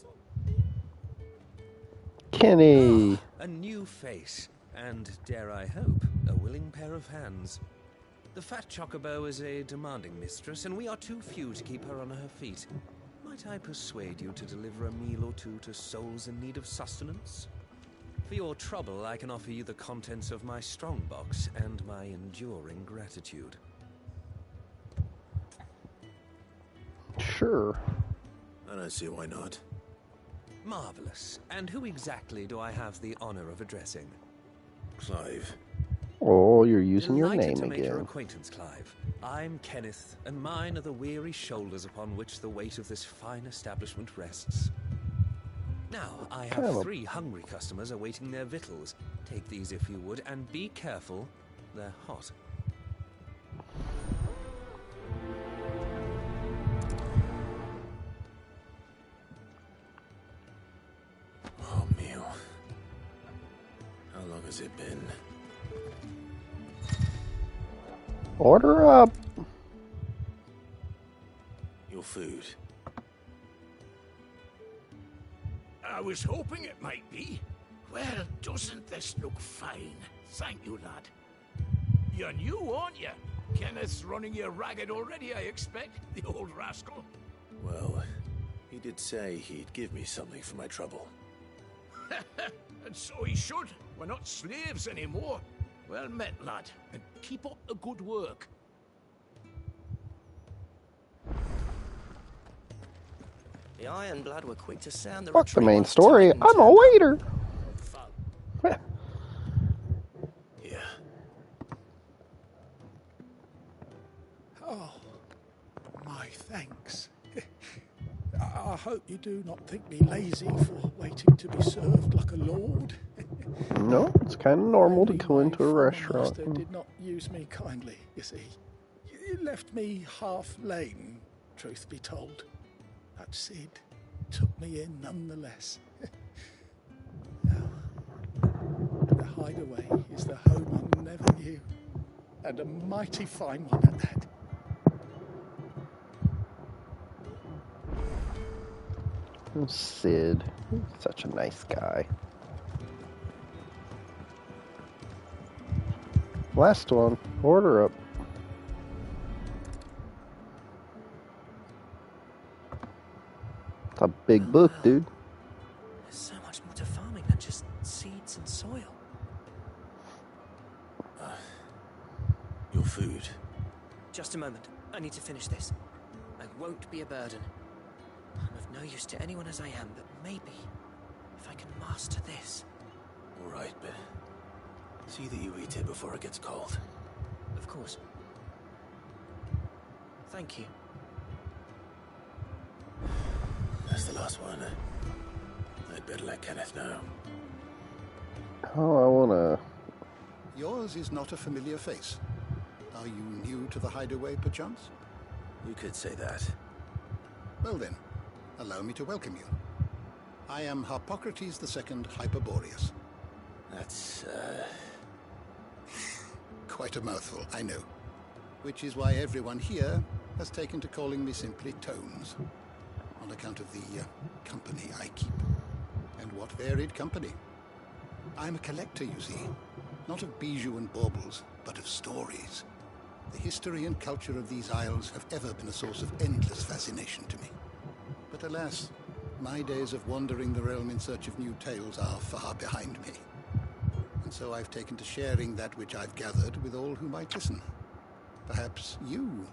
Speaker 1: Kenny!
Speaker 5: A new face, and dare I hope, a willing pair of hands. The Fat Chocobo is a demanding mistress, and we are too few to keep her on her feet. Might I persuade you to deliver a meal or two to souls in need of sustenance? For your trouble, I can offer you the contents of my strongbox and my enduring gratitude.
Speaker 1: Sure.
Speaker 4: I don't see why not.
Speaker 5: Marvelous. And who exactly do I have the honor of addressing?
Speaker 4: Clive.
Speaker 1: Oh, you're using your
Speaker 5: Delighted
Speaker 1: name
Speaker 5: to make your
Speaker 1: again.
Speaker 5: acquaintance, Clive. I'm Kenneth, and mine are the weary shoulders upon which the weight of this fine establishment rests. Now, I have
Speaker 1: Kind of a-
Speaker 5: 3 hungry customers awaiting their victuals. Take these if you would, and be careful. They're hot.
Speaker 4: Oh, meal. How long has it been?
Speaker 1: Order up!
Speaker 4: Your food.
Speaker 12: I was hoping it might be. Well, doesn't this look fine? Thank you, lad. You're new, aren't you? Kenneth's running you ragged already, I expect, the old rascal.
Speaker 4: Well, he did say he'd give me something for my trouble.
Speaker 12: And so he should. We're not slaves anymore. Well met, lad, and keep up the good work.
Speaker 2: The Ironblood were quick to sound the
Speaker 1: Fuck the
Speaker 2: retreat
Speaker 1: main
Speaker 2: once
Speaker 1: story.
Speaker 2: Titan
Speaker 1: I'm a
Speaker 2: turned up.
Speaker 1: waiter!
Speaker 4: Yeah.
Speaker 15: Oh, my thanks. I hope you do not think me lazy for waiting to be served like a lord.
Speaker 1: No, it's kind of normal to go into a restaurant.
Speaker 15: Master did not use me kindly, you see. You left me half lame, truth be told. But Sid took me in nonetheless. Now, the hideaway is the home I never knew, and a mighty fine one at that.
Speaker 1: Oh, Sid. Such a nice guy. Last one. Order up. It's a big book, dude.
Speaker 5: There's so much more to farming than just seeds and soil.
Speaker 4: Your food.
Speaker 5: Just a moment. I need to finish this. I won't be a burden. I'm of no use to anyone as I am, but maybe if I can master this.
Speaker 4: All right, but see that you eat it before it gets cold.
Speaker 5: Of course. Thank you.
Speaker 4: That's the last one. I'd better let Kenneth know.
Speaker 1: Oh, I wanna...
Speaker 14: Yours is not a familiar face. Are you new to the hideaway, perchance?
Speaker 4: You could say that.
Speaker 14: Well then, allow me to welcome you. I am Harpocrates II Hyperboreus.
Speaker 4: That's,
Speaker 14: Quite a mouthful, I know. Which is why everyone here has taken to calling me simply Tones, on account of the company I keep. And what varied company. I'm a collector, you see. Not of bijou and baubles, but of stories. The history and culture of these isles have ever been a source of endless fascination to me. But alas, my days of wandering the realm in search of new tales are far behind me. And so I've taken to sharing that which I've gathered with all who might listen. Perhaps you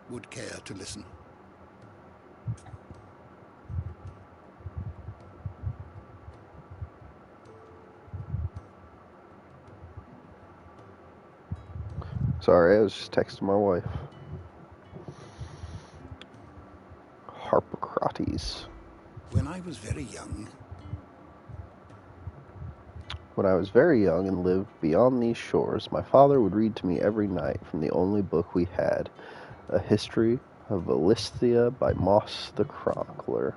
Speaker 14: would care to listen.
Speaker 1: Sorry, I was just texting my wife. Harpocrates.
Speaker 14: When I was very young...
Speaker 1: When I was very young and lived beyond these shores, my father would read to me every night from the only book we had, A History of Valisthea by Moss the Chronicler.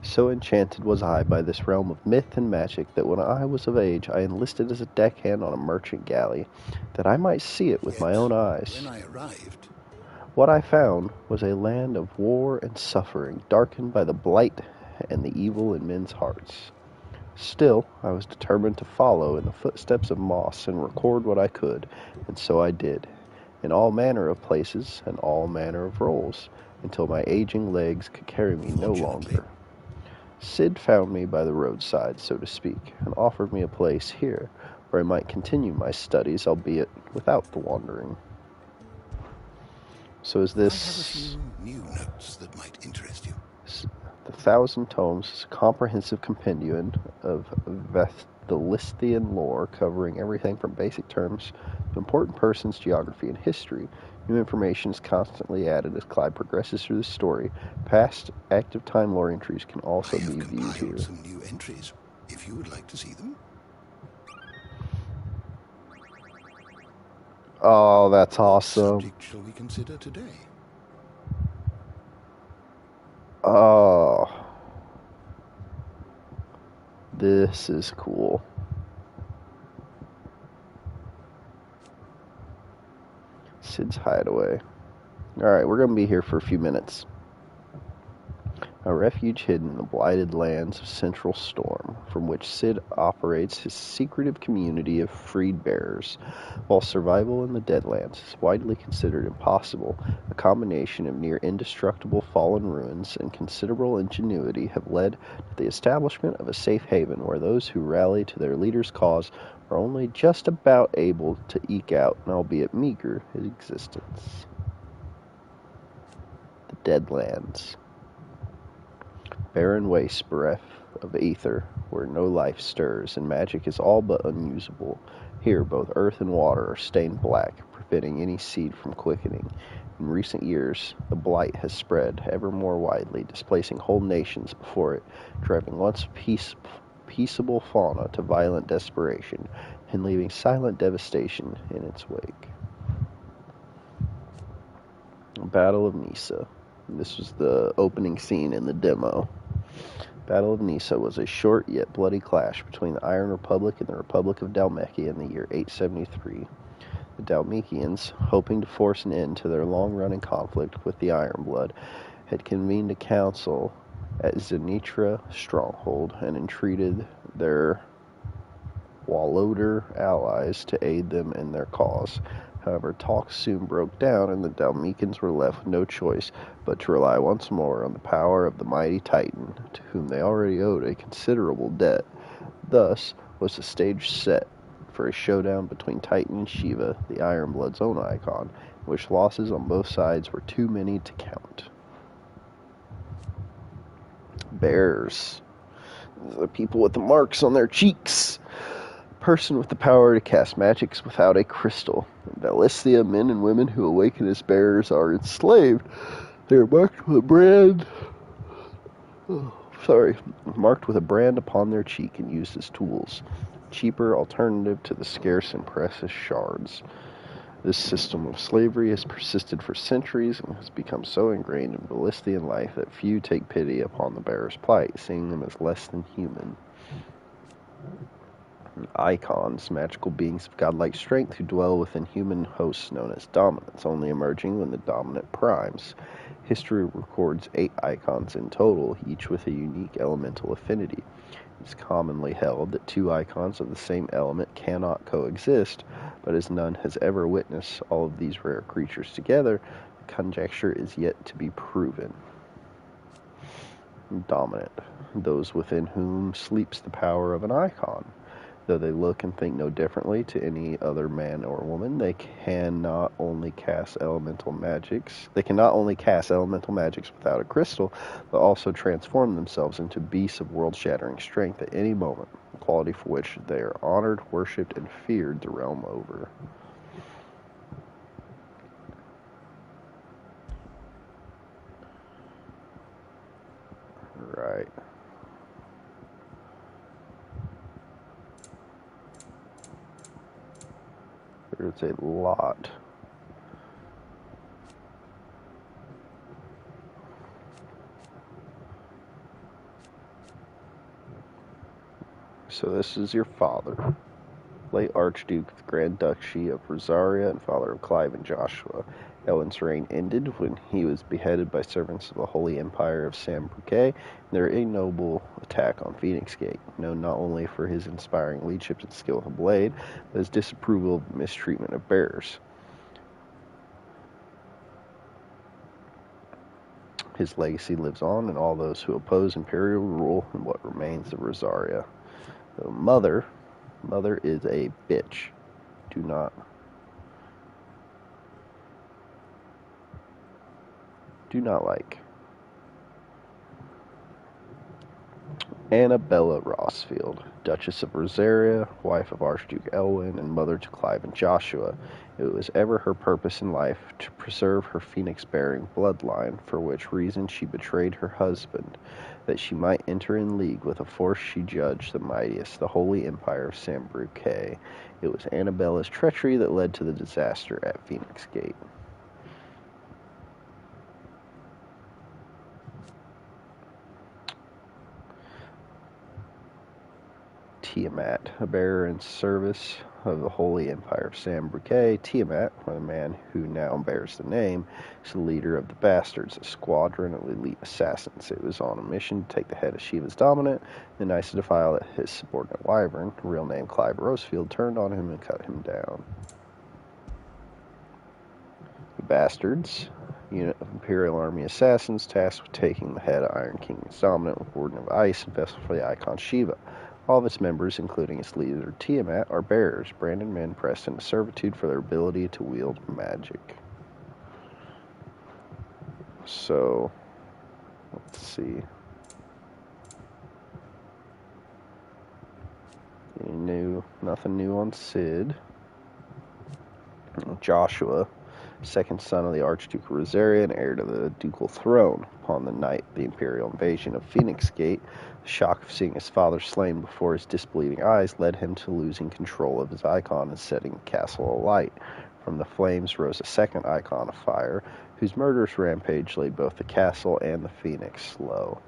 Speaker 1: So enchanted was I by this realm of myth and magic that when I was of age I enlisted as a deckhand on a merchant galley, that I might see it with my own eyes.
Speaker 14: When I arrived...
Speaker 1: What I found was a land of war and suffering, darkened by the blight and the evil in men's hearts. Still, I was determined to follow in the footsteps of Moss and record what I could, and so I did, in all manner of places and all manner of roles, until my aging legs could carry me no longer. Sid found me by the roadside, so to speak, and offered me a place here, where I might continue my studies, albeit without the wandering. So is this...
Speaker 14: I have a few new notes that might interest you.
Speaker 1: The 1,000 Tomes is a comprehensive compendium of Vestalistian lore covering everything from basic terms to important persons, geography, and history. New information is constantly added as Clyde progresses through the story. Past active time lore entries can also be viewed here.
Speaker 14: Some new entries, if you would like to see them.
Speaker 1: Oh, that's awesome.
Speaker 14: What subject shall we consider today?
Speaker 1: Oh. This is cool. Sid's Hideaway. Alright, we're going to be here for a few minutes. A refuge hidden in the blighted lands of Central Storm, from which Sid operates his secretive community of freed-bearers. While survival in the Deadlands is widely considered impossible, a combination of near indestructible fallen ruins and considerable ingenuity have led to the establishment of a safe haven where those who rally to their leader's cause are only just about able to eke out an albeit meager existence. The Deadlands. Barren waste bereft of ether, where no life stirs, and magic is all but unusable. Here, both earth and water are stained black, preventing any seed from quickening. In recent years, the blight has spread ever more widely, displacing whole nations before it, driving once peaceable fauna to violent desperation, and leaving silent devastation in its wake. Battle of Nissa. This was the opening scene in the demo. Battle of Nissa was a short yet bloody clash between the Iron Republic and the Republic of Dhalmekia in the year 873. The Dhalmekians, hoping to force an end to their long-running conflict with the Ironblood, had convened a council at Zenitra stronghold and entreated their Waloder allies to aid them in their cause. However, talks soon broke down, and the Dalmekins were left with no choice but to rely once more on the power of the mighty Titan, to whom they already owed a considerable debt. Thus was the stage set for a showdown between Titan and Shiva, the Ironblood's own icon, in which losses on both sides were too many to count. Bears. The people with the marks on their cheeks. Person with the power to cast magics without a crystal. In Valisthea, men and women who awaken as bears are enslaved. They are marked with a brand. Marked with a brand upon their cheek and used as tools. Cheaper alternative to the scarce and precious shards. This system of slavery has persisted for centuries and has become so ingrained in Valisthean life that few take pity upon the bearer's plight, seeing them as less than human. Icons, magical beings of godlike strength who dwell within human hosts known as dominants, only emerging when the dominant primes. History records 8 icons in total, each with a unique elemental affinity. It is commonly held that 2 icons of the same element cannot coexist, but as none has ever witnessed all of these rare creatures together, the conjecture is yet to be proven. Dominant, those within whom sleeps the power of an icon. Though they look and think no differently to any other man or woman, they cannot only cast elemental magics without a crystal, but also transform themselves into beasts of world-shattering strength at any moment, a quality for which they are honored, worshipped, and feared the realm over. Right. There's a lot. So this is your father, late Archduke of the Grand Duchy of Rosaria and father of Clive and Joshua. Elwin's reign ended when he was beheaded by servants of the Holy Empire of Sam Bouquet in their ignoble attack on Phoenix Gate, known not only for his inspiring leadership and skill with a blade, but his disapproval of the mistreatment of bearers. His legacy lives on in all those who oppose imperial rule in what remains of Rosaria. So mother is a bitch. Do not like. Annabella Rossfield, Duchess of Rosaria, wife of Archduke Elwin, and mother to Clive and Joshua. It was ever her purpose in life to preserve her phoenix-bearing bloodline, for which reason she betrayed her husband, that she might enter in league with a force she judged the mightiest, the Holy Empire of Sam Bouquet. It was Annabella's treachery that led to the disaster at Phoenix Gate. Tiamat, a bearer in service of the Holy Empire of Sam Bouquet. Tiamat, or the man who now bears the name, is the leader of the Bastards, a squadron of elite assassins. It was on a mission to take the head of Shiva's dominant, and nice to defile that his subordinate wyvern, real name Clive Rosefield, turned on him and cut him down. The Bastards, unit of Imperial Army assassins tasked with taking the head of Iron King's dominant with Warden of Ice and vessel for the icon Shiva. All of its members, including its leader Tiamat, are bearers, branded men pressed into servitude for their ability to wield magic. So, let's see. Nothing new on Sid. Joshua, second son of the Archduke of Rosaria and heir to the ducal throne. Upon the night of the imperial invasion of Phoenix Gate, the shock of seeing his father slain before his disbelieving eyes led him to losing control of his icon and setting the castle alight. From the flames rose a second icon of fire, whose murderous rampage laid both the castle and the Phoenix low.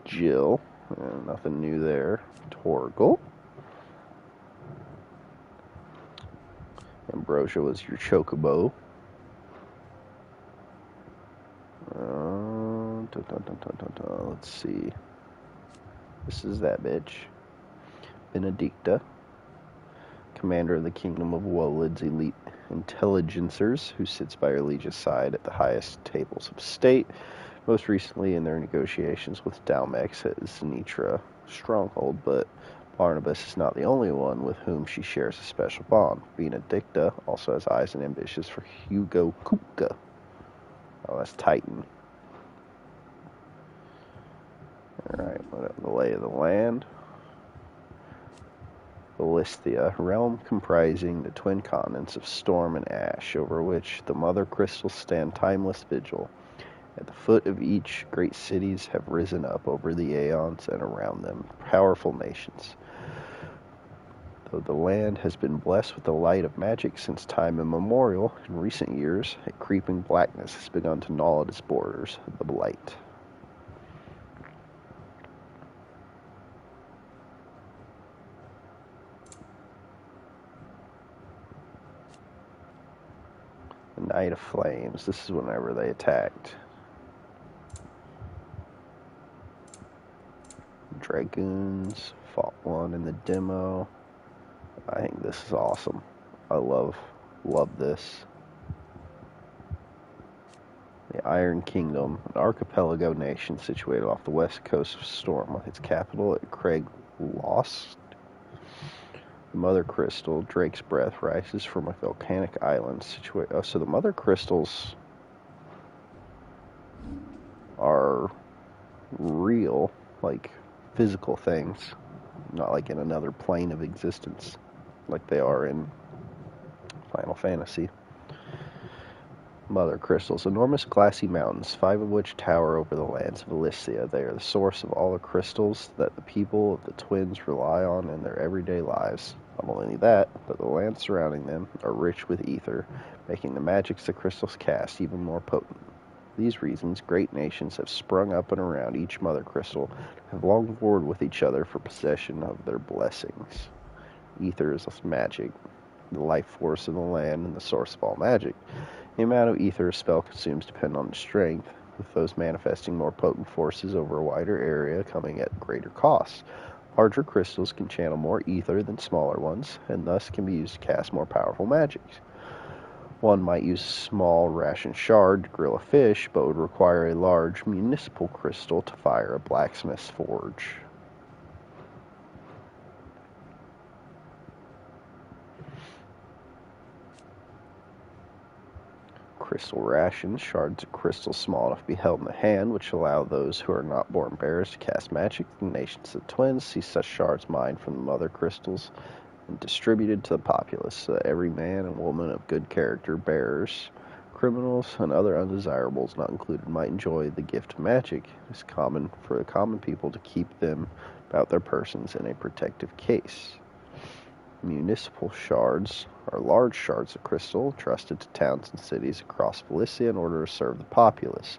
Speaker 1: Jill, nothing new there. Torgal. Ambrosia was your chocobo. Let's see. This is that bitch. Benedicta, commander of the Kingdom of Wolid's elite intelligencers, who sits by her liege's side at the highest tables of state, most recently in their negotiations with Dalmex at Zenitra stronghold, but Barnabas is not the only one with whom she shares a special bond. Benedicta also has eyes and ambitions for Hugo Kupka. Oh, that's Titan. Alright, the lay of the land. Philistia, realm comprising the twin continents of storm and ash, over which the mother crystals stand timeless vigil. At the foot of each, great cities have risen up over the aeons, and around them, powerful nations. Though the land has been blessed with the light of magic since time immemorial, in recent years, a creeping blackness has begun to gnaw at its borders, the blight. The Night of Flames. This is whenever they attacked. Dragoons fought one in the demo. I think this is awesome. I love this. The Iron Kingdom, an archipelago nation situated off the west coast of Storm, with its capital at Craig Lost. The Mother Crystal, Drake's Breath, rises from a volcanic island situated. Oh, so the Mother Crystals are real, like physical things, not like in another plane of existence, like they are in Final Fantasy. Mother Crystals, enormous glassy mountains, 5 of which tower over the lands of Elysia. They are the source of all the crystals that the people of the twins rely on in their everyday lives. Not only that, but the lands surrounding them are rich with ether, making the magics the crystals cast even more potent. For these reasons, great nations have sprung up and around each Mother Crystal, have long warred with each other for possession of their blessings. Ether is magic, the life force of the land and the source of all magic. The amount of ether a spell consumes depends on its strength, with those manifesting more potent forces over a wider area coming at greater costs. Larger crystals can channel more ether than smaller ones, and thus can be used to cast more powerful magics. One might use a small ration shard to grill a fish, but would require a large municipal crystal to fire a blacksmith's forge. Crystal rations, shards of crystal small enough to be held in the hand, which allow those who are not born bearers to cast magic. The nations of twins see such shards mined from the mother crystals and distributed to the populace, so that every man and woman of good character, bearers, criminals, and other undesirables not included, might enjoy the gift of magic. It is common for the common people to keep them about their persons in a protective case. Municipal shards are large shards of crystal trusted to towns and cities across Elysia in order to serve the populace.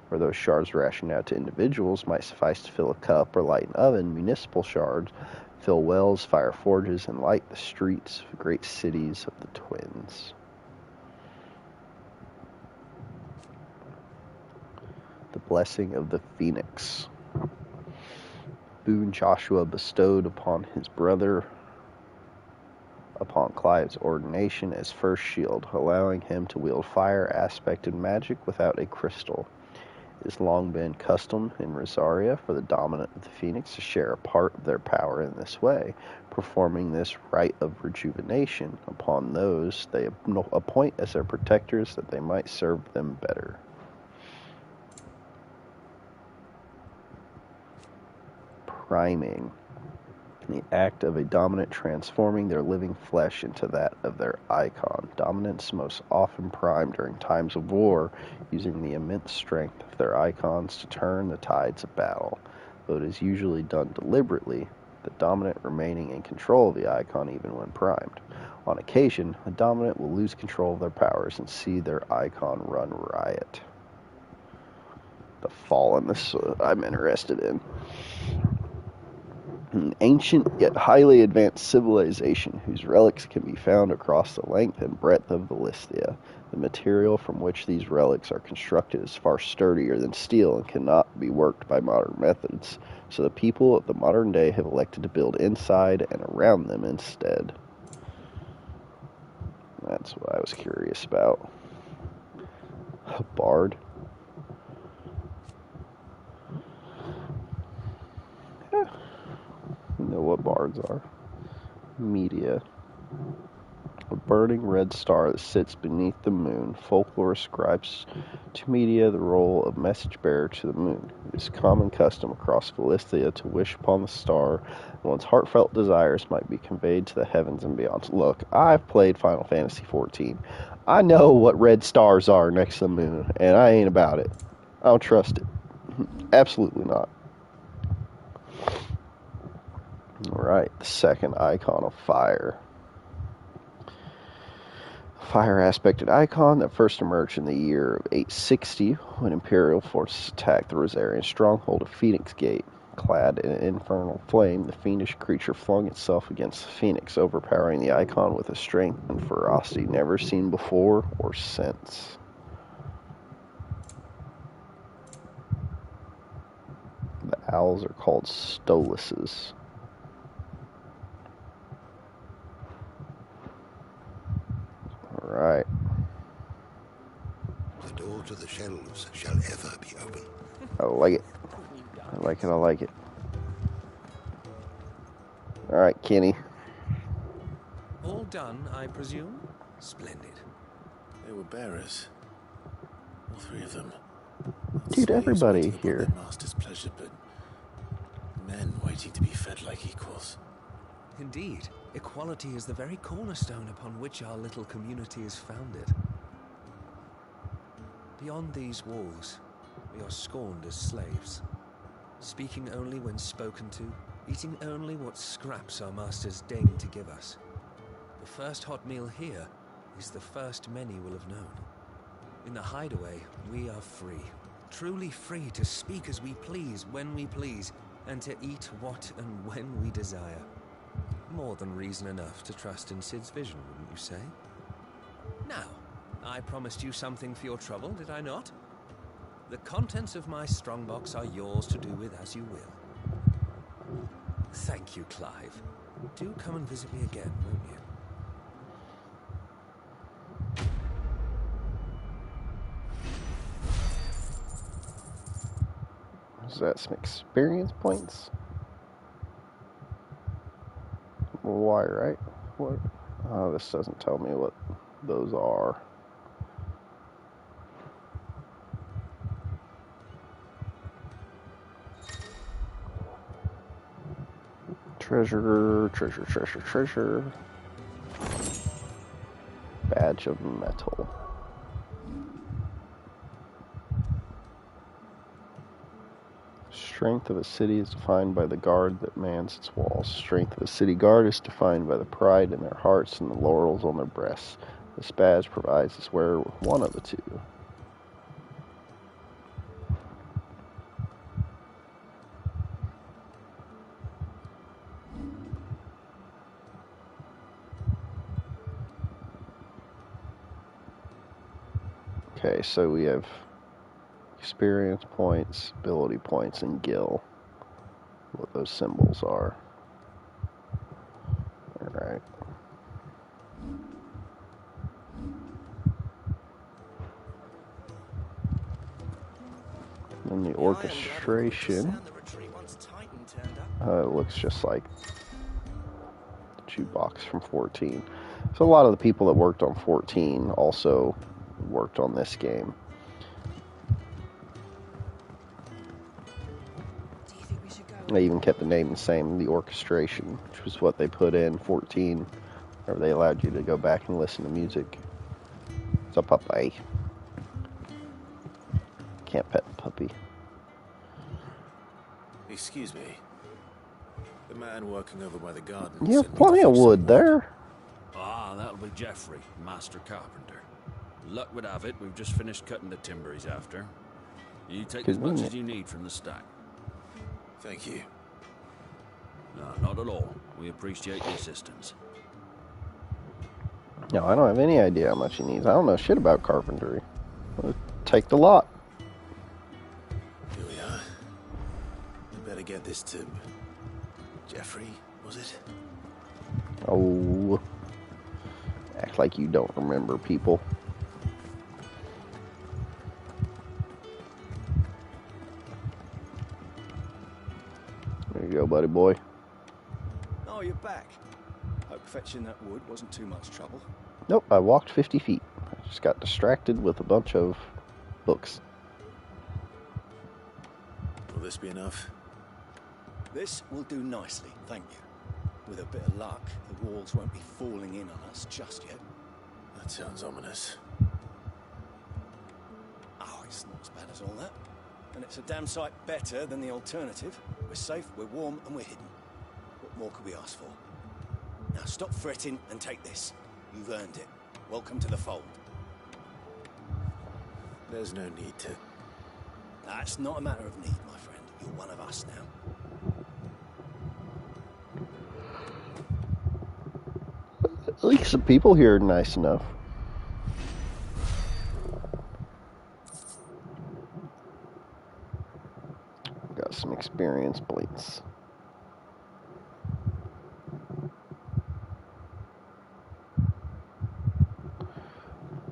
Speaker 1: Where those shards rationed out to individuals might suffice to fill a cup or light an oven, municipal shards fill wells, fire forges, and light the streets of great cities of the twins. The Blessing of the Phoenix. Boon Joshua bestowed upon his brother upon Clive's ordination as first shield, allowing him to wield fire-aspected magic without a crystal. It has long been custom in Rosaria for the dominant of the Phoenix to share a part of their power in this way, performing this rite of rejuvenation upon those they appoint as their protectors that they might serve them better. Priming. The act of a dominant transforming their living flesh into that of their icon. Dominants most often prime during times of war, using the immense strength of their icons to turn the tides of battle. Though it is usually done deliberately, the dominant remaining in control of the icon even when primed. On occasion, a dominant will lose control of their powers and see their icon run riot. The Fallen, this I'm interested in. An ancient yet highly advanced civilization whose relics can be found across the length and breadth of Valisthia. The material from which these relics are constructed is far sturdier than steel and cannot be worked by modern methods, so the people of the modern day have elected to build inside and around them instead. That's what I was curious about. A bard? You know what bards are. Media. A burning red star that sits beneath the moon. Folklore ascribes to Media the role of message bearer to the moon. It is common custom across Valisthia to wish upon the star, and one's heartfelt desires might be conveyed to the heavens and beyond. Look, I've played Final Fantasy XIV. I know what red stars are next to the moon, and I ain't about it. I don't trust it. Absolutely not. Alright, the second icon of fire. Fire aspected icon that first emerged in the year of 860 when Imperial forces attacked the Rosarian stronghold of Phoenix Gate. Clad in an infernal flame, the fiendish creature flung itself against the Phoenix, overpowering the icon with a strength and ferocity never seen before or since. The owls are called Stoluses. Alright.
Speaker 14: The door to the shelves shall ever be open.
Speaker 1: I like it. I like it, I like it. Alright, Kenny.
Speaker 5: All done, I presume? Splendid.
Speaker 4: They were bearers. All three of them.
Speaker 1: Dude, everybody here.
Speaker 4: Their master's pleasure, but men waiting to be fed like equals.
Speaker 5: Indeed, equality is the very cornerstone upon which our little community is founded. Beyond these walls, we are scorned as slaves, speaking only when spoken to, eating only what scraps our masters deign to give us. The first hot meal here is the first many will have known. In the hideaway, we are free, truly free to speak as we please, when we please, and to eat what and when we desire. More than reason enough to trust in Cid's vision, wouldn't you say? Now, I promised you something for your trouble, did I not? The contents of my strongbox are yours to do with as you will. Thank you, Clive. Do come and visit me again, won't you?
Speaker 1: Is that some experience points? Why, right? What? Oh, this doesn't tell me what those are. Treasure, treasure, treasure, treasure. Badge of metal. Strength of a city is defined by the guard that mans its walls. Strength of a city guard is defined by the pride in their hearts and the laurels on their breasts. This badge provides its wearer with one of the two. Okay, so we have experience points, ability points, and gil. What those symbols are. Alright. And the orchestration. It looks just like the jukebox from 14. So a lot of the people that worked on 14 also worked on this game. They even kept the name the same, the orchestration, which was what they put in 14, where they allowed you to go back and listen to music. It's a puppy. Can't pet the puppy.
Speaker 4: Excuse me. The man working over by the garden.
Speaker 1: You have plenty of wood there.
Speaker 18: Ah, that'll be Geoffrey, master carpenter. Luck would have it, we've just finished cutting the timber he's after. You take as much as you need from the stack.
Speaker 4: Thank you.
Speaker 18: No, not at all. We appreciate the assistance.
Speaker 1: No, I don't have any idea how much he needs. I don't know shit about carpentry. I'll take the lot.
Speaker 4: Here we are. We better get this to Jeffrey, was it?
Speaker 1: Oh, act like you don't remember people. There you go, buddy boy.
Speaker 2: Oh, you're back. Hope fetching that wood wasn't too much trouble.
Speaker 1: Nope, I walked 50 feet. I just got distracted with a bunch of books.
Speaker 4: Will this be enough?
Speaker 2: This will do nicely, thank you. With a bit of luck, the walls won't be falling in on us just yet.
Speaker 4: That sounds ominous.
Speaker 2: Oh, it's not as bad as all that. And it's a damn sight better than the alternative. We're safe, we're warm, and we're hidden. What more could we ask for? Now stop fretting and take this. You've earned it. Welcome to the fold.
Speaker 4: There's no need to...
Speaker 2: That's not a matter of need, my friend. You're one of us now.
Speaker 1: At least the people here are nice enough. Got some experience points.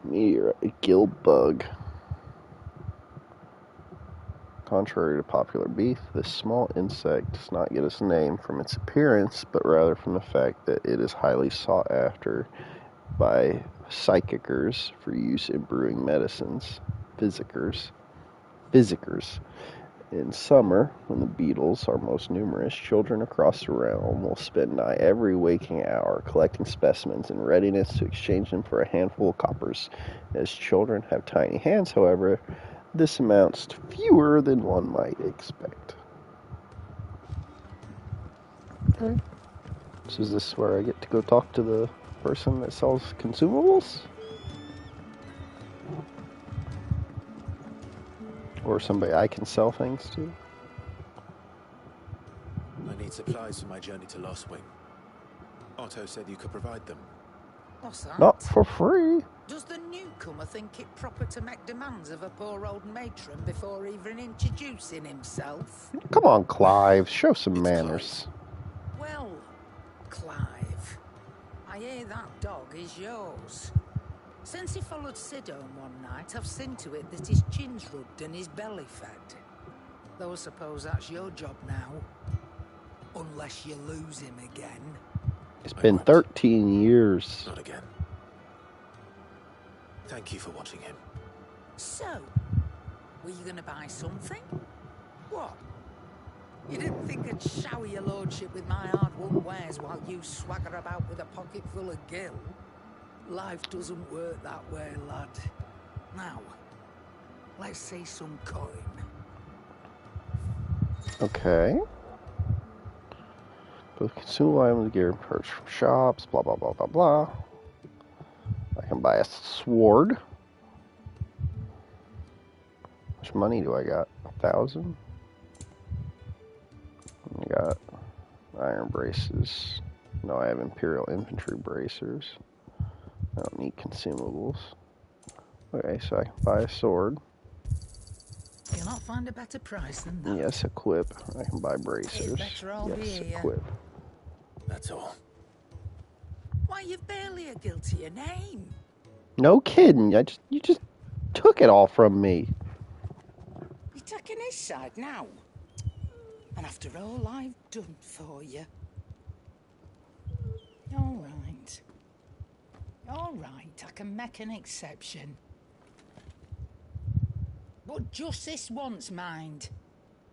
Speaker 1: Meteorite guild bug. Contrary to popular belief, this small insect does not get its name from its appearance, but rather from the fact that it is highly sought after by psychicers for use in brewing medicines. Physicers. In summer, when the beetles are most numerous, children across the realm will spend nigh every waking hour collecting specimens in readiness to exchange them for a handful of coppers. As children have tiny hands, however, this amounts to fewer than one might expect. Okay. So is this where I get to go talk to the person that sells consumables? Or somebody I can sell things to?
Speaker 4: I need supplies for my journey to Lost Wing. Otto said you could provide them.
Speaker 11: What's that?
Speaker 1: Not for free.
Speaker 11: Does the newcomer think it proper to make demands of a poor old matron before even introducing himself?
Speaker 1: Come on, Clive. Show some manners.
Speaker 11: Well, Clive, I hear that dog is yours. Since he followed Sid home one night, I've seen to it that his chin's rubbed and his belly fed. Though I suppose that's your job now. Unless you lose him again.
Speaker 1: It's been 13 years.
Speaker 4: Not again. Thank you for watching him.
Speaker 11: So, were you going to buy something? What? You didn't think I'd shower your lordship with my hard-won wares while you swagger about with a pocket full of gil? Life doesn't work that way, lad. Now, let's see some coin.
Speaker 1: Okay. Both consumable items, gear, and purchase from shops, blah, blah, blah, blah, blah. I can buy a sword. How much money do I got? 1,000? I got iron braces. No, I have Imperial infantry bracers. I don't need consumables. Okay, so I can buy a sword.
Speaker 11: You'll not find a better price than that.
Speaker 1: Yes, equip. I can buy bracers. Yes, equip.
Speaker 4: That's all.
Speaker 11: Why, you've barely a guilt to your name.
Speaker 1: No kidding. You just took it all from me.
Speaker 11: You're taking his side now. And after all I've done for you. All right. All right, I can make an exception. But just this once, mind.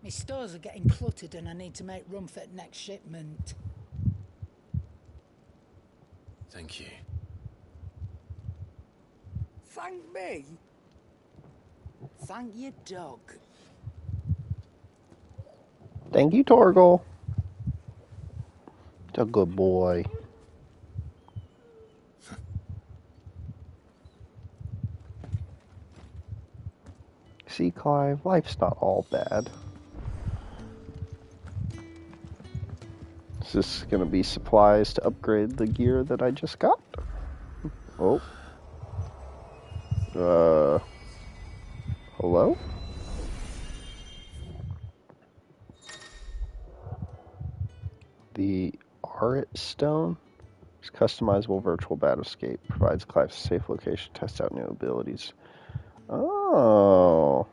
Speaker 11: My stores are getting cluttered and I need to make room for the next shipment.
Speaker 4: Thank you.
Speaker 11: Thank me? Thank your dog.
Speaker 1: Thank you, Torgal. It's a good boy. See, Clive, life's not all bad. Is this going to be supplies to upgrade the gear that I just got? Oh. Hello? The Arit Stone is customizable virtual bat escape. Provides clients a safe location to test out new abilities. Oh.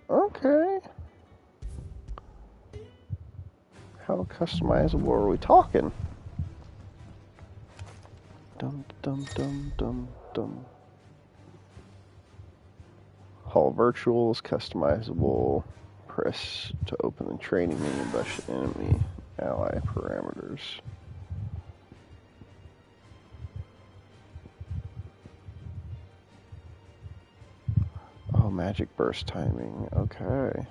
Speaker 1: Okay. How customizable are we talking? Dum dum dum dum dum. Hall virtuals, customizable. Press to open the training menu, brush enemy ally parameters. Oh, magic burst timing. Okay.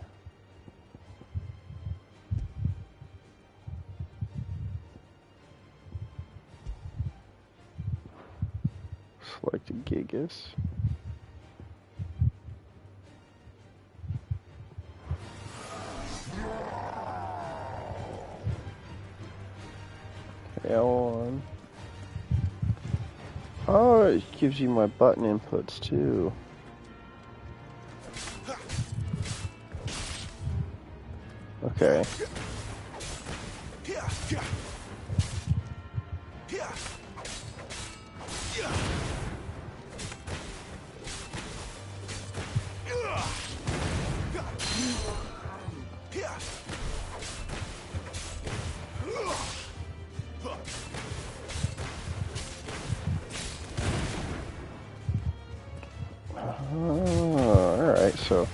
Speaker 1: Select a Gigas. L1. Oh, it gives you my button inputs too. Okay. Alright, so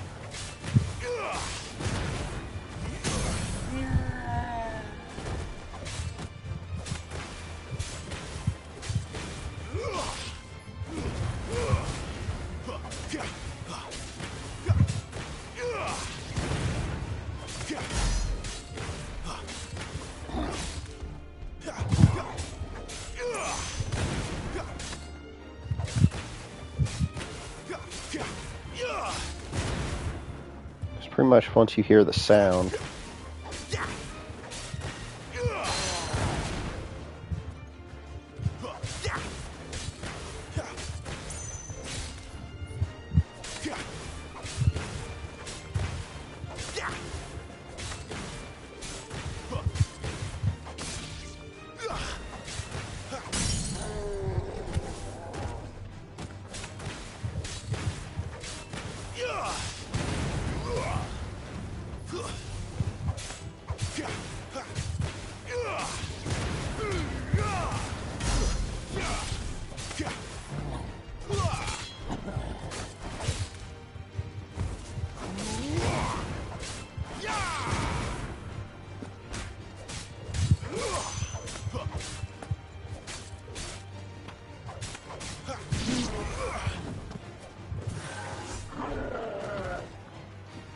Speaker 1: it's pretty much once you hear the sound.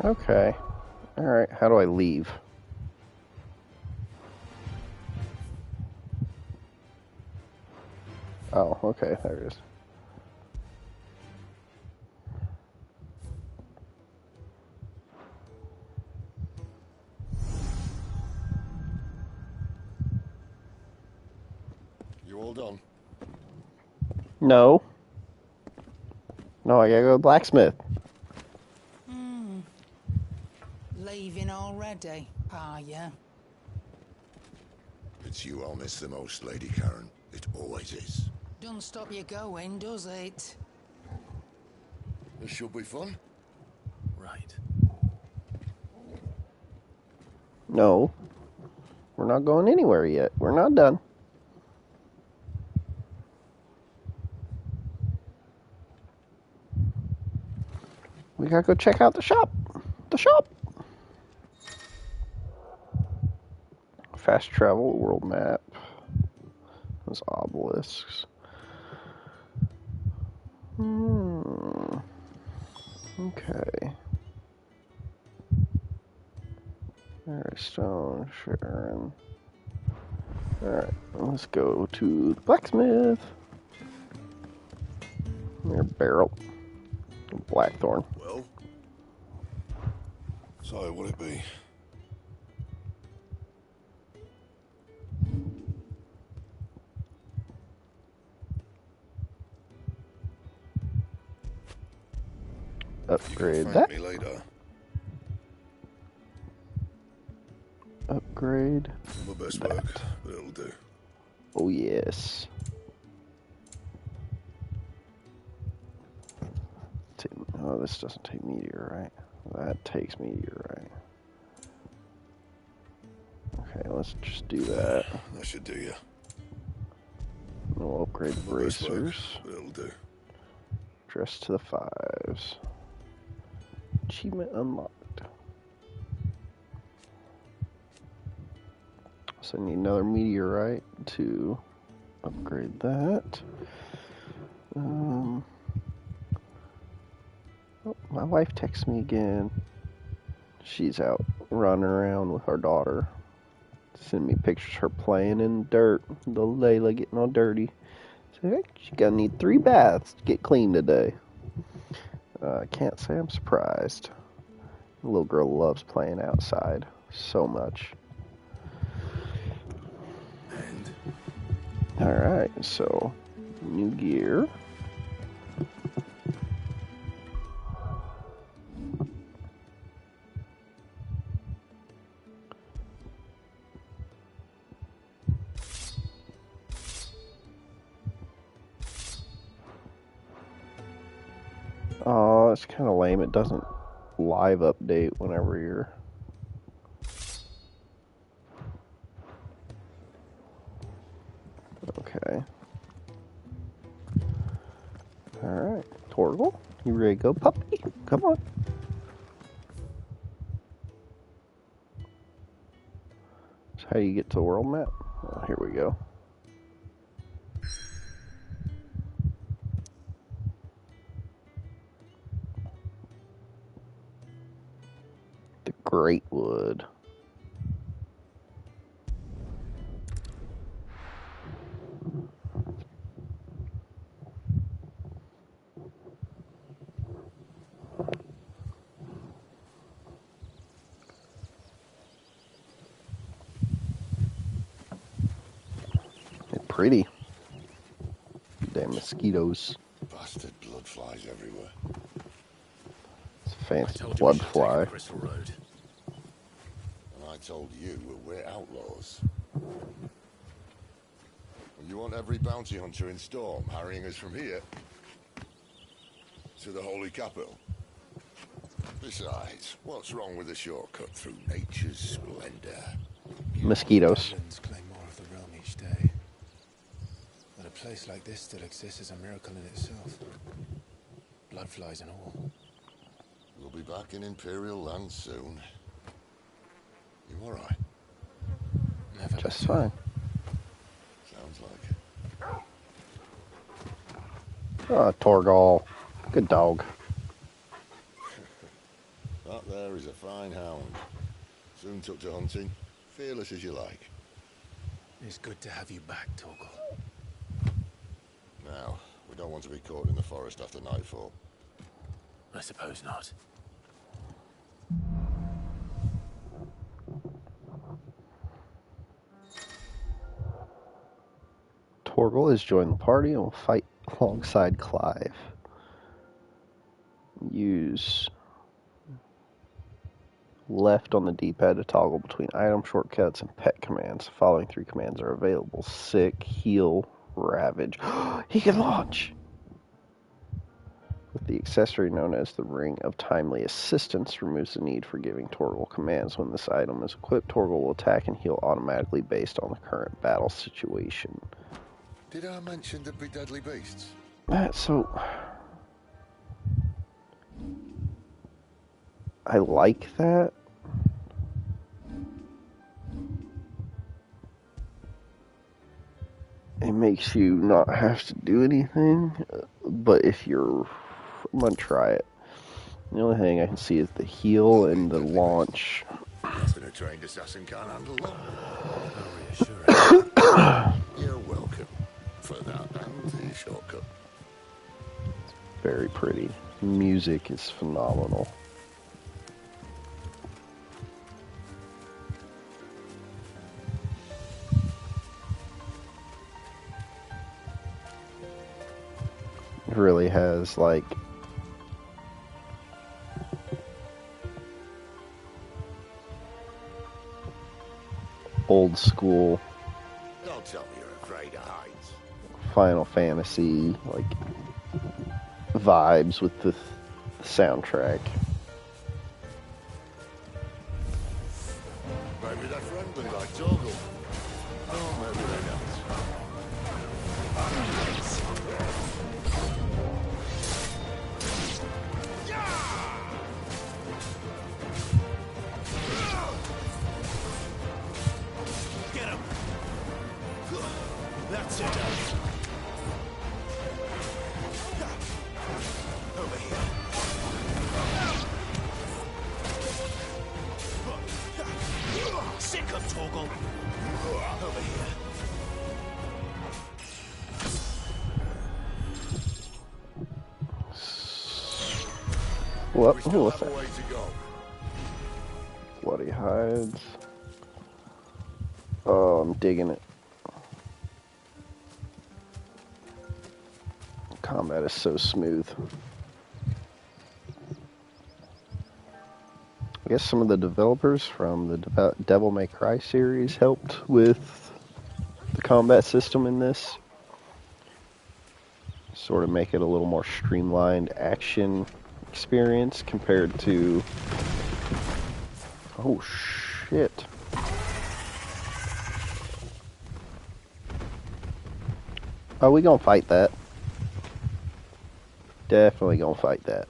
Speaker 1: Okay. Alright, how do I leave? Oh, okay, there it is.
Speaker 8: You all done?
Speaker 1: No. No, I gotta go to the blacksmith.
Speaker 11: Leaving already, are ya?
Speaker 8: It's you I'll miss the most, Lady Karen. It always is.
Speaker 11: Don't stop you going, does it?
Speaker 8: This should be fun.
Speaker 4: Right.
Speaker 1: No. We're not going anywhere yet. We're not done. We gotta go check out the shop. The shop. Fast travel, world map. Those obelisks. Okay. Alright, stone, Sharon. Alright, let's go to the blacksmith. Here, barrel. Blackthorn.
Speaker 8: Well,
Speaker 16: So, what'll it be?
Speaker 1: Upgrade
Speaker 16: Thank
Speaker 1: that.
Speaker 16: me later.
Speaker 1: Upgrade
Speaker 16: My best
Speaker 1: that.
Speaker 16: work, but it'll do.
Speaker 1: Oh yes. Oh, this doesn't take meteorite. That takes meteorite. Okay, let's just do that.
Speaker 16: That should do you.
Speaker 1: We'll upgrade the
Speaker 16: My best work,
Speaker 1: bracers.
Speaker 16: but it'll do.
Speaker 1: Dress to the 5s. Achievement unlocked. So I need another meteorite to upgrade that. Oh, my wife texts me again. She's out running around with our daughter. Send me pictures of her playing in dirt. Little Layla getting all dirty. So she's gonna need 3 baths to get clean today. I can't say I'm surprised. The little girl loves playing outside so much. Alright, so new gear. Oh, it's kind of lame. It doesn't live update whenever you're... Okay. Alright. Torgal, you ready to go, puppy? Come on. So how do you get to the world map? Oh, here we go. The Great Wood. They're pretty. Damn mosquitoes.
Speaker 8: Bastard blood flies everywhere.
Speaker 1: It's a fancy
Speaker 4: told you we
Speaker 1: blood
Speaker 4: should take
Speaker 1: fly.
Speaker 4: the Crystal Road.
Speaker 8: And I told you we're outlaws. And you want every bounty hunter in Storm harrying us from here to the Holy Capital? Besides, what's wrong with a shortcut through nature's splendor?
Speaker 1: Mosquitoes.
Speaker 6: Goblins claim more of the realm each day. But a place like this still exists is a miracle in itself. Blood flies and all.
Speaker 8: We'll be back in Imperial land soon. You alright?
Speaker 6: Never
Speaker 1: Just fine.
Speaker 8: Sounds like it.
Speaker 1: Oh, Torgal. Good dog.
Speaker 8: That there is a fine hound. Soon took to hunting. Fearless as you like.
Speaker 6: It's good to have you back, Torgal.
Speaker 8: Now, we don't want to be caught in the forest after nightfall.
Speaker 4: I suppose not.
Speaker 1: Torgal has joined the party and will fight alongside Clive. Use left on the D-pad to toggle between item shortcuts and pet commands. The following 3 commands are available. Sick, heal, ravage. He can launch! With the accessory known as the Ring of Timely Assistance, removes the need for giving Torgal commands. When this item is equipped, Torgal will attack and heal automatically based on the current battle situation.
Speaker 8: Did I mention there'd be deadly beasts?
Speaker 1: So... I like that. It makes you not have to do anything, but if you're... I'm gonna try it. The only thing I can see is the heal and the launch.
Speaker 8: Nothing a trained assassin can't handle them. You're welcome for that and the shortcut.
Speaker 1: Very pretty. Music is phenomenal. It really has, like, old school
Speaker 8: Don't tell me you're afraid of heights.
Speaker 1: Final Fantasy, like, vibes with the soundtrack.
Speaker 8: Maybe they're friendly like Torgal. Oh, maybe they're not.
Speaker 6: Get him! That's it. Over here. Sick of Torgal. Over here.
Speaker 1: What?
Speaker 8: We
Speaker 1: Oh,
Speaker 8: still
Speaker 1: what's
Speaker 8: have a
Speaker 1: that?
Speaker 8: way to go.
Speaker 1: Bloody hides. Oh, I'm digging it. Combat is so smooth. I guess some of the developers from the Devil May Cry series helped with the combat system in this. Sort of make it a little more streamlined action experience compared to... Oh, shit. Oh, we gonna fight that. Definitely gonna fight that.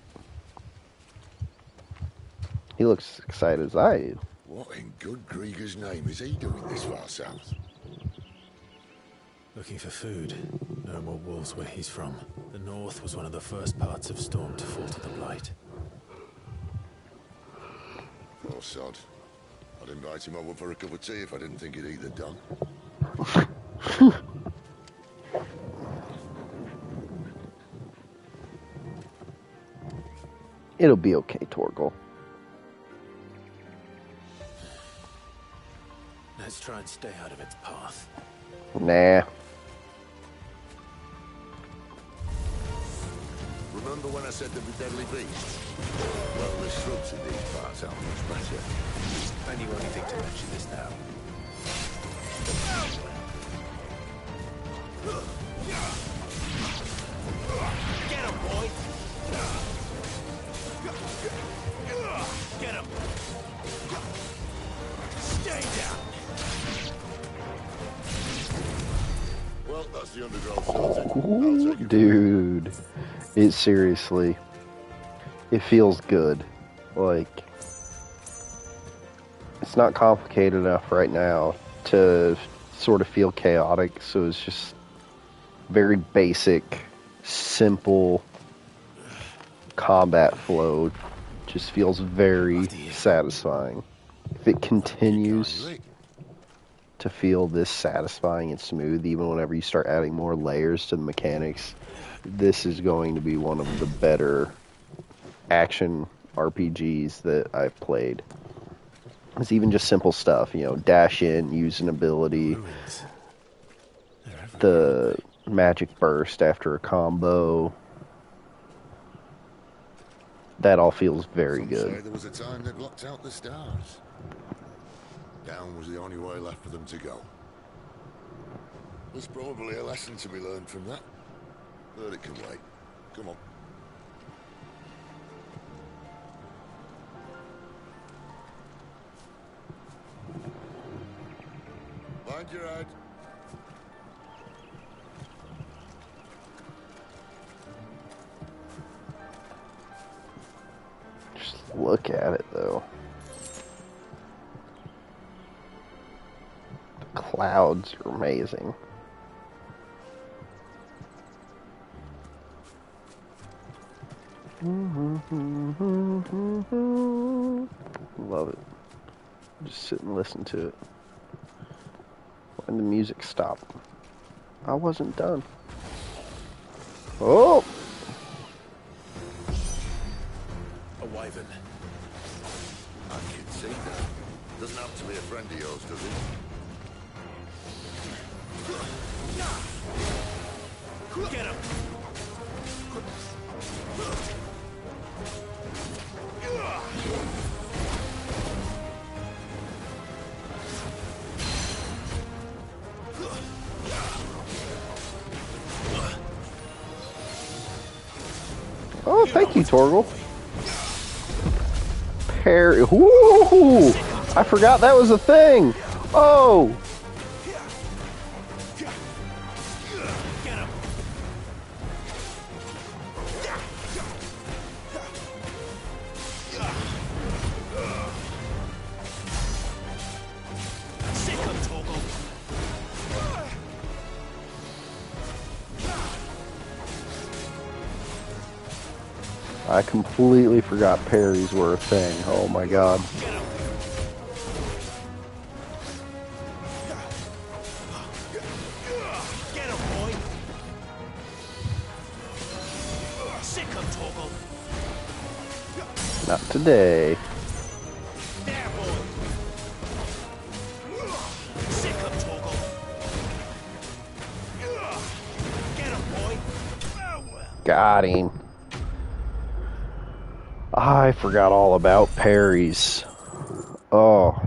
Speaker 1: He looks excited as I do.
Speaker 8: What in good Grieger's name is he doing this far south?
Speaker 4: Looking for food. No more wolves where he's from. The north was one of the first parts of Storm to fall to the Blight.
Speaker 8: Oh, sod. I'd invite him over for a cup of tea if I didn't think he'd eat the dog.
Speaker 1: It'll be okay, Torgal.
Speaker 4: Let's try and stay out of its path.
Speaker 1: Nah.
Speaker 8: Remember when I said there'd be deadly beasts? Well, the shrubs in these parts aren't much better.
Speaker 4: And you only think to mention this now.
Speaker 6: Get him, boy! Get him! Stay down!
Speaker 8: Well, that's the undergrowth sorted.
Speaker 1: Ooh, dude. It seriously... It feels good. Like... It's not complicated enough right now to sort of feel chaotic, so it's just very basic, simple combat flow. Just feels very satisfying. If it continues to feel this satisfying and smooth, even whenever you start adding more layers to the mechanics, this is going to be one of the better action RPGs that I've played. It's even just simple stuff, you know, dash in, use an ability, the magic burst after a combo. That all feels very
Speaker 8: Some
Speaker 1: good.
Speaker 8: say there was a time they blocked out the stars. Down was the only way left for them to go. There's probably a lesson to be learned from that. But it can wait. Come on. Mind your head.
Speaker 1: Just look at it, though. The clouds are amazing. Love it. Just sit and listen to it. When the music stopped. I wasn't done. Oh!
Speaker 4: A wyvern.
Speaker 8: I can see that. Doesn't have to be a friend of yours, does it?
Speaker 6: Get him!
Speaker 1: Oh, thank you, Torgal. Parry. Woo! I forgot that was a thing. Oh! I completely forgot parries were a thing. Oh my god. Not today. Got him. I forgot all about parries. Oh.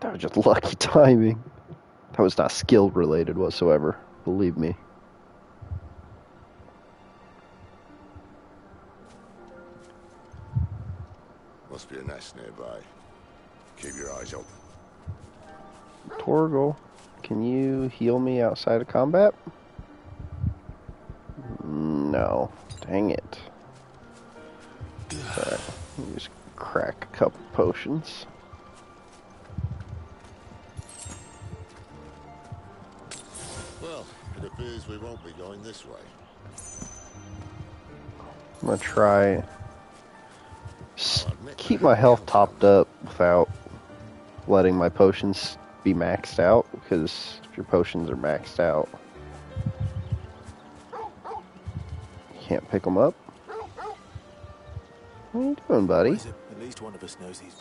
Speaker 1: That was just lucky timing. That was not skill related whatsoever. Believe me.
Speaker 8: Must be a nest nearby. Keep your eyes open.
Speaker 1: Torgal, can you heal me outside of combat? No. Dang it. Alright, let me just crack a couple potions.
Speaker 8: Well, it appears we won't be going this way.
Speaker 1: I'm gonna try keep my health topped up without letting my potions be maxed out, because if your potions are maxed out, you can't pick them up. What are you doing, buddy?
Speaker 6: At least one of us knows he's...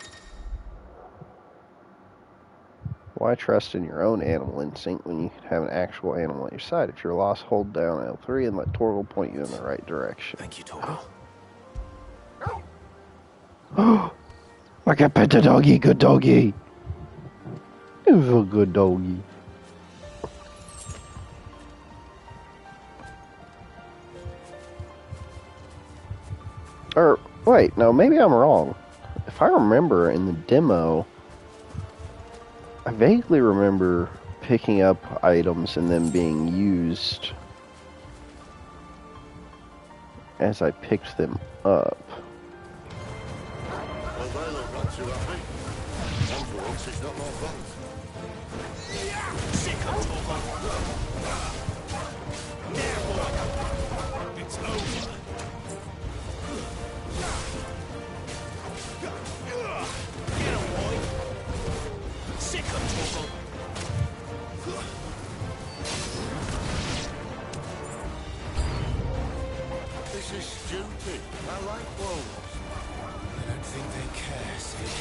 Speaker 1: Why trust in your own animal instinct when you have an actual animal at your side? If you're lost, hold down L3 and let Torgal point you in the right direction.
Speaker 6: Thank you, Torgal.
Speaker 1: I can pet the doggy, good doggy. It was a good doggy. Or, wait, no, maybe I'm wrong. If I remember in the demo, I vaguely remember picking up items and them being used as I picked them up.
Speaker 8: Well, they look not too happy. One for once, it's not more fun.
Speaker 12: It's over. Get him, boy. Sick of Torgal.
Speaker 8: This is stupid. I like wolves.
Speaker 6: I don't think they care, Sid.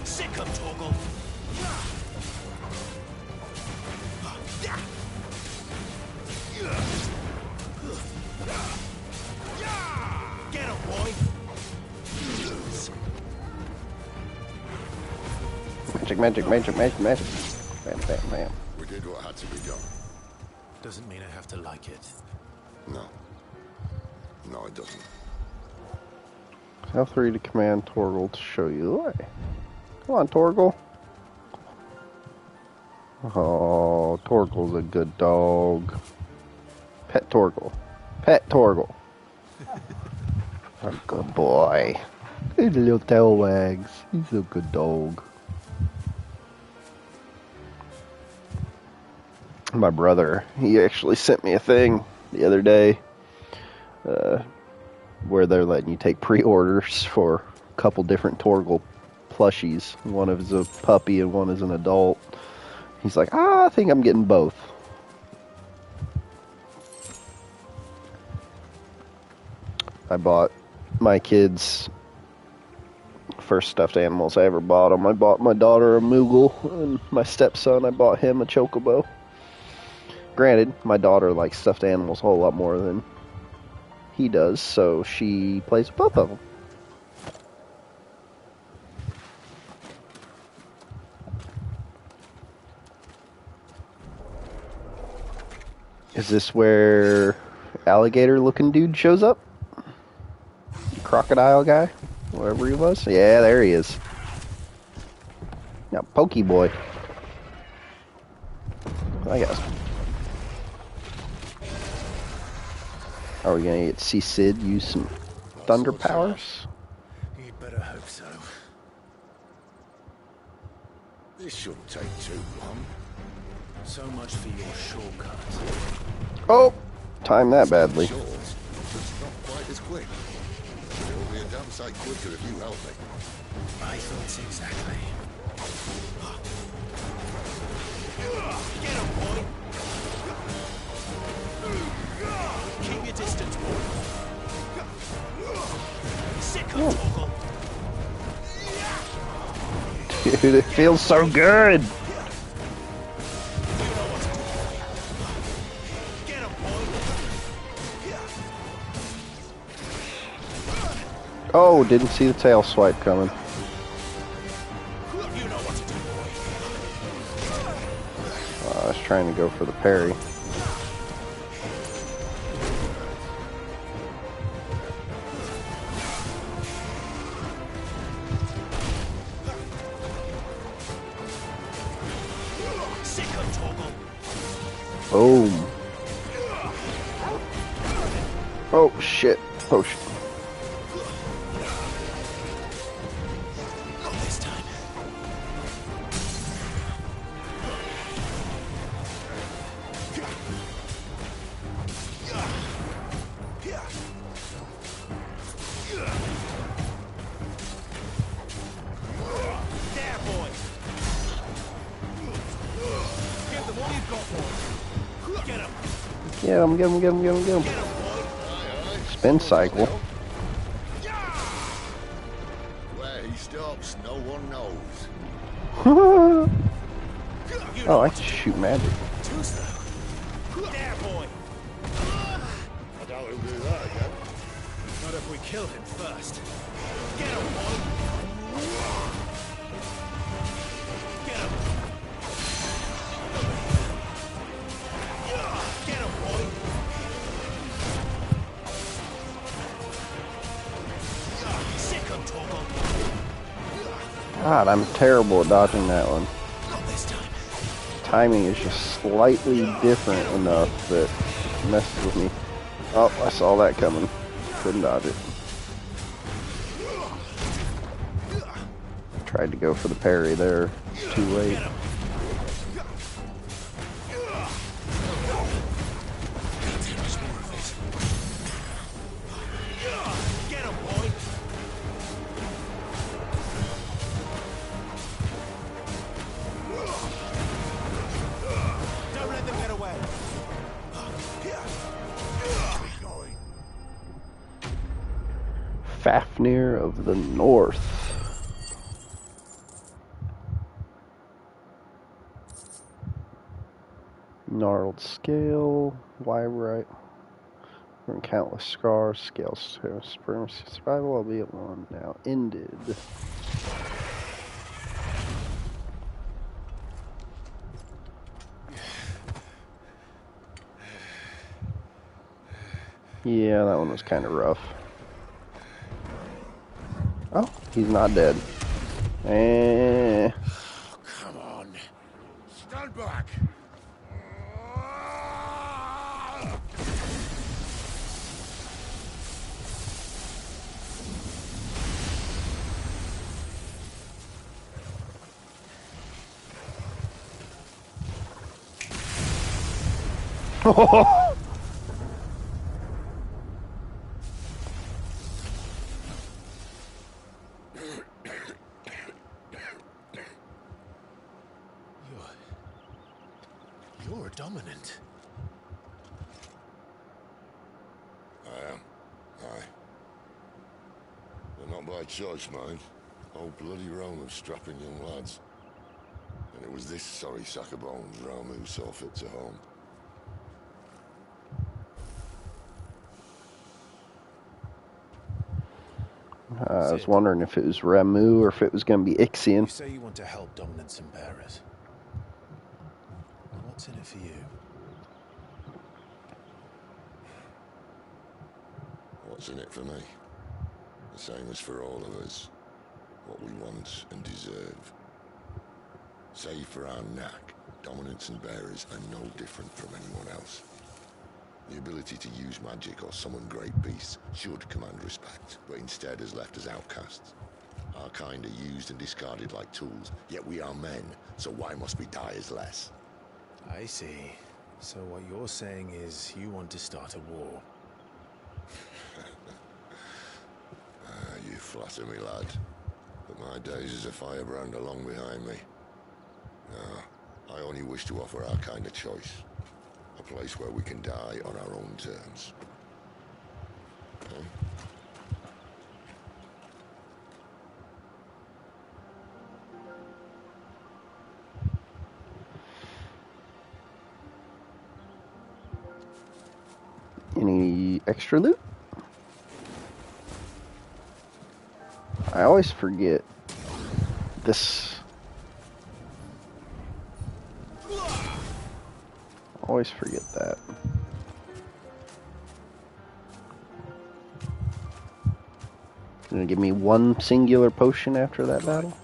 Speaker 12: Sick of Torgal. Get him, boy.
Speaker 1: Magic. Bam.
Speaker 8: We did what had to be done.
Speaker 6: Doesn't mean I have to like it.
Speaker 8: No. No, it doesn't.
Speaker 1: L3 to command Torgal to show you the way. Come on, Torgal. Oh, Torgal's a good dog. Pet Torgal. A good boy. His little tail wags. He's a good dog. My brother, he actually sent me a thing the other day where they're letting you take pre-orders for a couple different Torgal plushies. One is a puppy and one is an adult. He's like, I think I'm getting both. I bought my kids first stuffed animals I ever bought them. I bought my daughter a Moogle, and my stepson, I bought him a Chocobo. Granted, my daughter likes stuffed animals a whole lot more than he does, so she plays with both of them. Is this where alligator-looking dude shows up? Crocodile guy? Wherever he was? Yeah, there he is. Now, Pokey Boy. I guess. Are we gonna get to see Sid use some thunder powers?
Speaker 4: You'd better hope so. This shouldn't take too long.
Speaker 3: So much for your shortcut.
Speaker 1: Oh! Timed that badly.
Speaker 8: Short, just not quite as quick. It'll be a damn sight quicker if you help me.
Speaker 4: My thoughts exactly.
Speaker 6: Get him, boy! Keep your distance, boy. Sick on Toggle.
Speaker 1: Dude, it feels so good! Oh, didn't see the tail swipe coming. I was trying to go for the parry. Boom. Oh, shit. Oh, shit. Get him. Spin cycle.
Speaker 8: Where he stops, no one knows.
Speaker 1: Oh, I can shoot magic.
Speaker 6: There, boy.
Speaker 8: I doubt he'll do that again.
Speaker 6: Not if we kill him first. Get him, boy. Get him. Get him, boy. Sick on Toggle.
Speaker 1: God, I'm terrible at dodging that one.
Speaker 6: Not this time.
Speaker 1: Timing is just slightly different enough that it messes with me. Oh, I saw that coming. Couldn't dodge it. Tried to go for the parry there. Too late.
Speaker 6: Get him, boy. Don't let them get away.
Speaker 1: Fafnir of the North. Gnarled scale, wyveright, from countless scars, scales, survival, albeit one now ended. Yeah, that one was kind of rough. Oh, he's not dead. Eh.
Speaker 8: Come on. Stand back.
Speaker 4: You're dominant.
Speaker 8: I am. Aye. But not by choice, mind. Old bloody Rome of strapping young lads. And it was this sorry sack of bones Rome who saw fit to home.
Speaker 1: I was wondering if it was Ramu or if it was going to be Ixion.
Speaker 4: You say you want to help dominance and bearers. What's in it for you?
Speaker 8: What's in it for me? The same as for all of us. What we want and deserve. Save for our knack, dominance and bearers are no different from anyone else. The ability to use magic or summon great beasts should command respect, but instead has left us outcasts. Our kind are used and discarded like tools, yet we are men, so why must we die as less?
Speaker 4: I see. So what you're saying is you want to start a war.
Speaker 8: You flatter me, lad. But my days as a firebrand are long behind me. No, I only wish to offer our kind a choice. A place where we can die on our own terms. Okay?
Speaker 1: Any extra loot? I always forget this. Always forget that. Gonna give me one singular potion after that battle?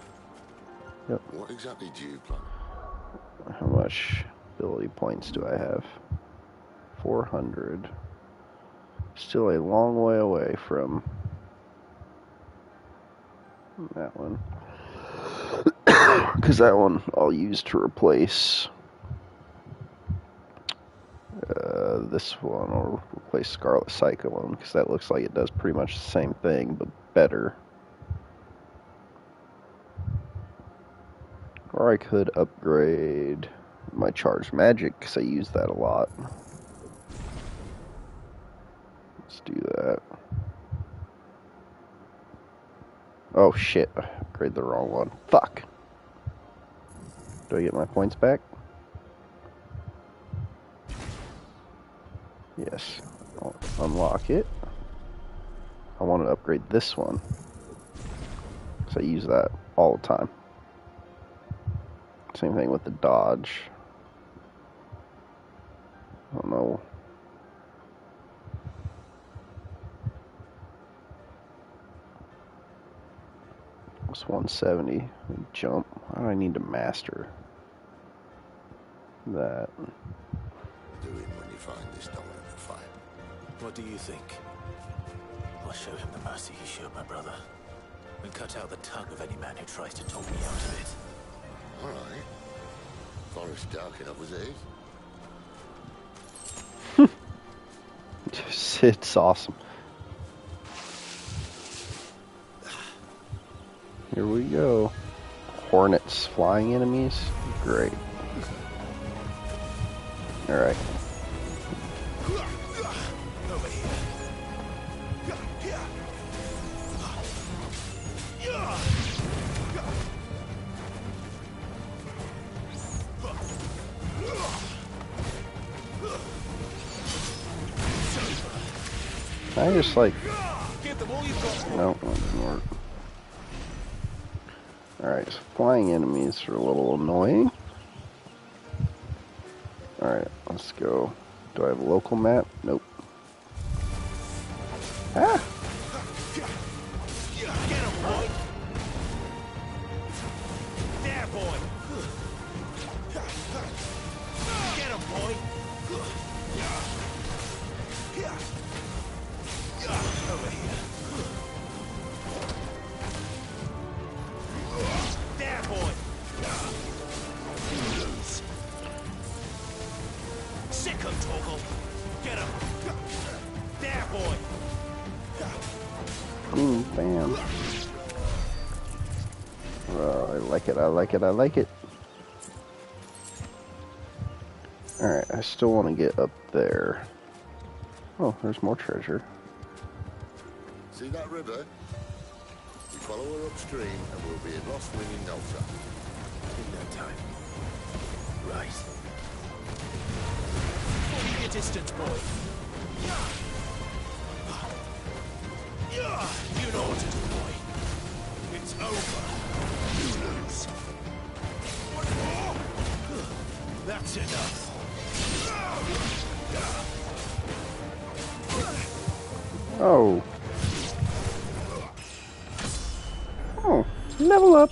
Speaker 1: Yep.
Speaker 8: What exactly do you plan?
Speaker 1: How much ability points do I have? 400. Still a long way away from that one. Because that one I'll use to replace this one, or replace Scarlet Cyclone, because that looks like it does pretty much the same thing, but better. Or I could upgrade my Charged Magic, because I use that a lot. Let's do that. Oh shit, I upgraded the wrong one. Fuck. Do I get my points back? Yes. I'll unlock it. I want to upgrade this one, because I use that all the time. Same thing with the dodge. I don't know. It's 170. Jump. Why do I need to master that?
Speaker 8: Do it when you find this dominant fight.
Speaker 4: What do you think?
Speaker 19: I'll show him the mercy he showed my brother, and cut out the tongue of any man who tries to talk me out of it.
Speaker 8: All right. Forest dark enough as it is.
Speaker 1: It's awesome. Here we go. Hornets, flying enemies. Great. Alright. I just like... No, that didn't work. Alright, so flying enemies are a little annoying. Alright, let's go. Do I have a local map? Nope. Ah!
Speaker 6: Get him, boy! There, boy! Get him, boy! Over here. There, boy! Sick him, Torgal! Get him! There, boy!
Speaker 1: Bam. I like it, I like it, I like it. Alright, I still want to get up there. Oh, there's more treasure.
Speaker 8: See that river? We follow her upstream and we'll be at Lost Wing in no time.
Speaker 19: In no time. Right.
Speaker 6: Keep your distance, boy. You know what to do, boy.
Speaker 12: over. You lose. One more. That's enough.
Speaker 1: Oh. Oh, level up.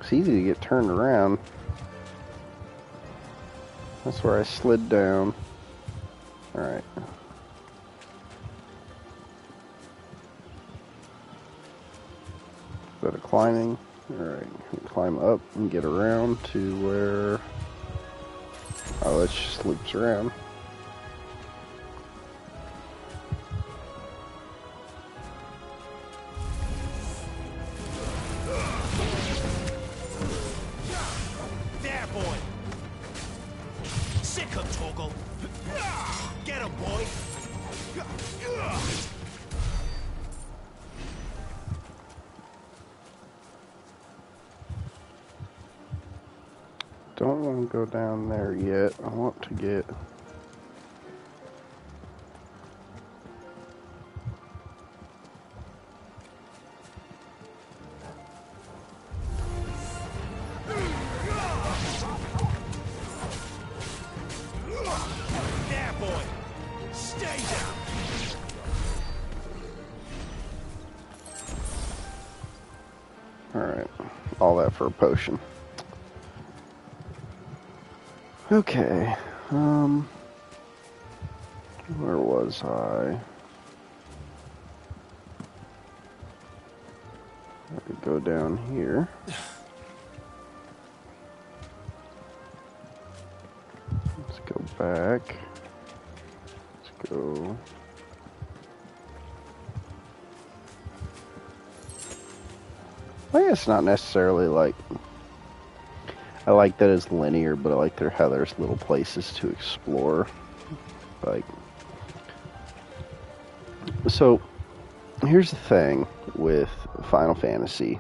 Speaker 1: It's easy to get turned around. That's where I slid down. Alright. Go to climbing. Alright, climb up and get around to where... Oh, it just loops around.
Speaker 6: There, boy. Sick him, Torgal. Get him, boy.
Speaker 1: Don't want to go down there yet. I want to get...
Speaker 6: There, boy. Stay down.
Speaker 1: Alright, all that for a potion. Okay, where was I? I could go down here. Let's go back. Let's go. I guess not necessarily like... I like that it's linear, but I like how there's little places to explore. Like, so here's the thing with Final Fantasy.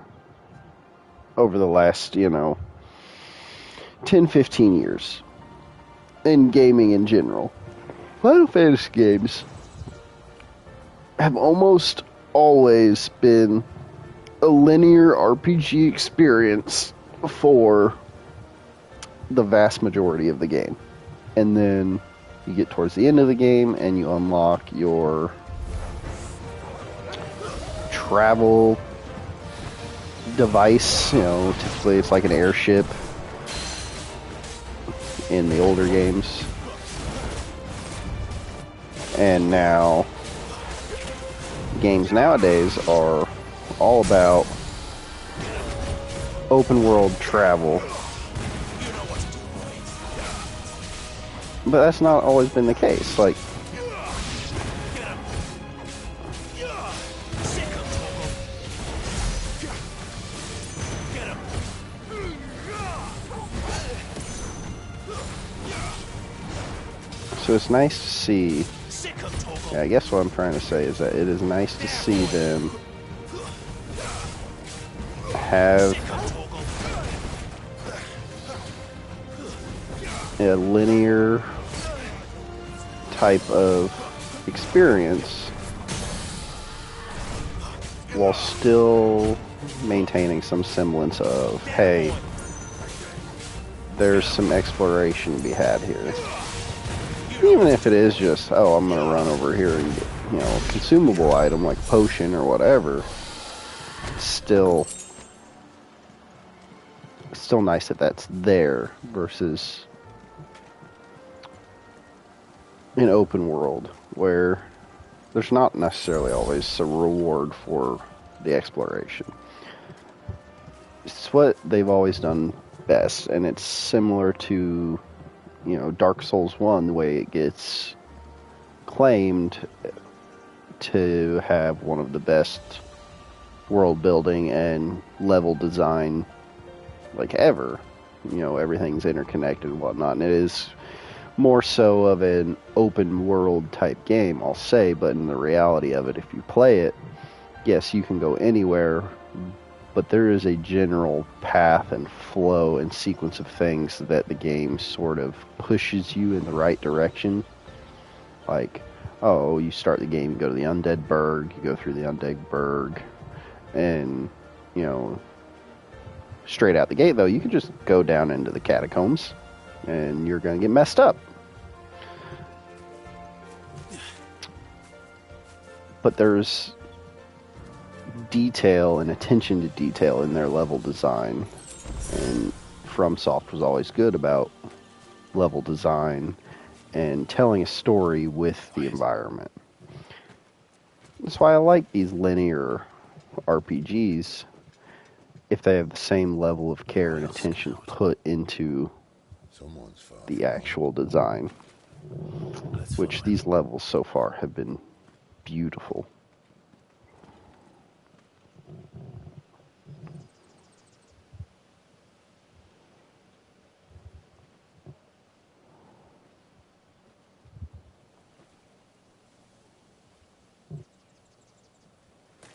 Speaker 1: Over the last, 10, 15 years, in gaming in general, Final Fantasy games have almost always been a linear RPG experience for the vast majority of the game. And then you get towards the end of the game and you unlock your travel device. Typically it's like an airship in the older games. And now games nowadays are all about open world travel. But that's not always been the case. Like, so it's nice to see. Yeah, I guess what I'm trying to say is that it is nice to see them have a linear type of experience while still maintaining some semblance of, hey, there's some exploration to be had here. Even if it is just, oh, I'm gonna run over here and get, a consumable item like potion or whatever, it's still nice that that's there versus an open world where there's not necessarily always a reward for the exploration. It's what they've always done best, and it's similar to, Dark Souls 1, the way it gets claimed to have one of the best world building and level design ever. Everything's interconnected and whatnot, and it is more so of an open world type game, I'll say, but in the reality of it, if you play it, yes, you can go anywhere, but there is a general path and flow and sequence of things that the game sort of pushes you in the right direction. Like, oh, you start the game, you go to the Undead Burg, you go through the Undead Burg, and, you know, straight out the gate, though, you can just go down into the catacombs, and you're going to get messed up. But there's detail and attention to detail in their level design, and FromSoft was always good about level design and telling a story with the environment. That's why I like these linear RPGs, if they have the same level of care and attention put into the actual design, which these levels so far have been beautiful.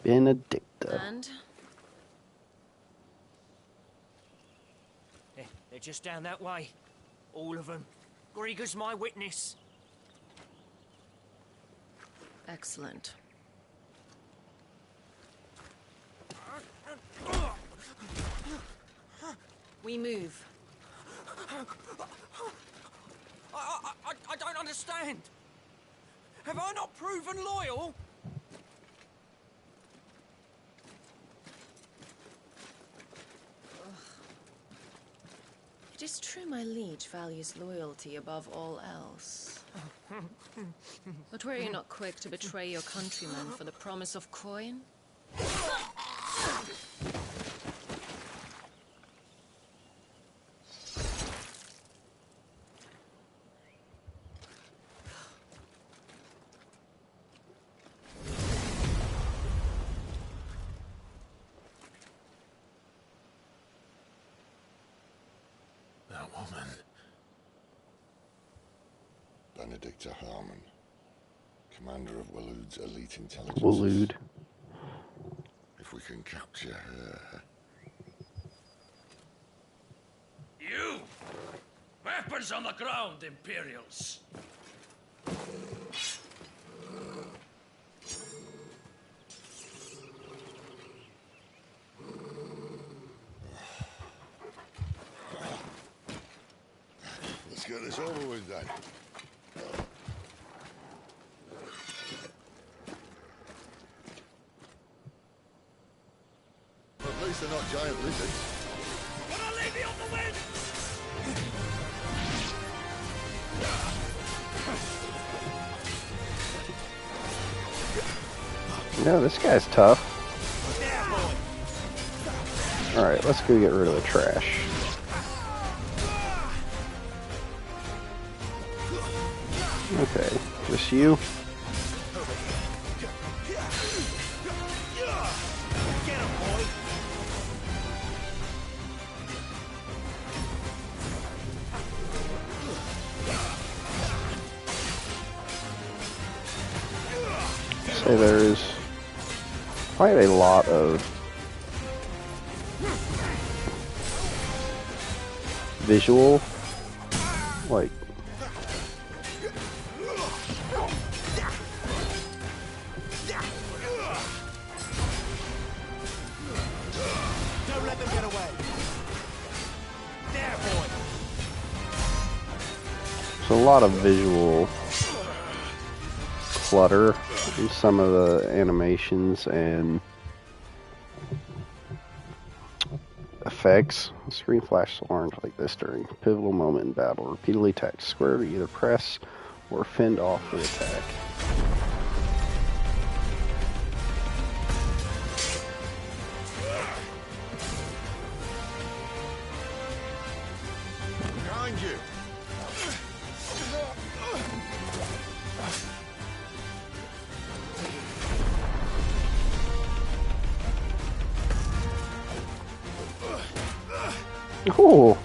Speaker 1: Benedicta.
Speaker 20: And?
Speaker 21: They're just down that way. All of them. Grieger's my witness.
Speaker 9: Excellent. We move.
Speaker 21: I don't understand. Have I not proven loyal?
Speaker 9: It is true my liege values loyalty above all else. But were you not quick to betray your countrymen for the promise of coin?
Speaker 8: Benedicta Harmon, commander of Waloed's elite intelligence.
Speaker 1: Waloed.
Speaker 8: If we can capture her...
Speaker 18: You! Weapons on the ground, Imperials!
Speaker 8: Let's get this over with then. At least they're not giant lizards.
Speaker 18: But I'll leave you on the wind!
Speaker 1: No, this guy's tough. Alright, let's go get rid of the trash. Okay, just you. Say there's quite a lot of visual, like,
Speaker 6: Don't let them get away. There, boy.
Speaker 1: there's a lot of visual clutter in some of the animations and effects. The screen flashes orange like this during a pivotal moment in battle. Repeatedly tap square to either press or fend off the attack.
Speaker 8: Behind you.
Speaker 1: Oh.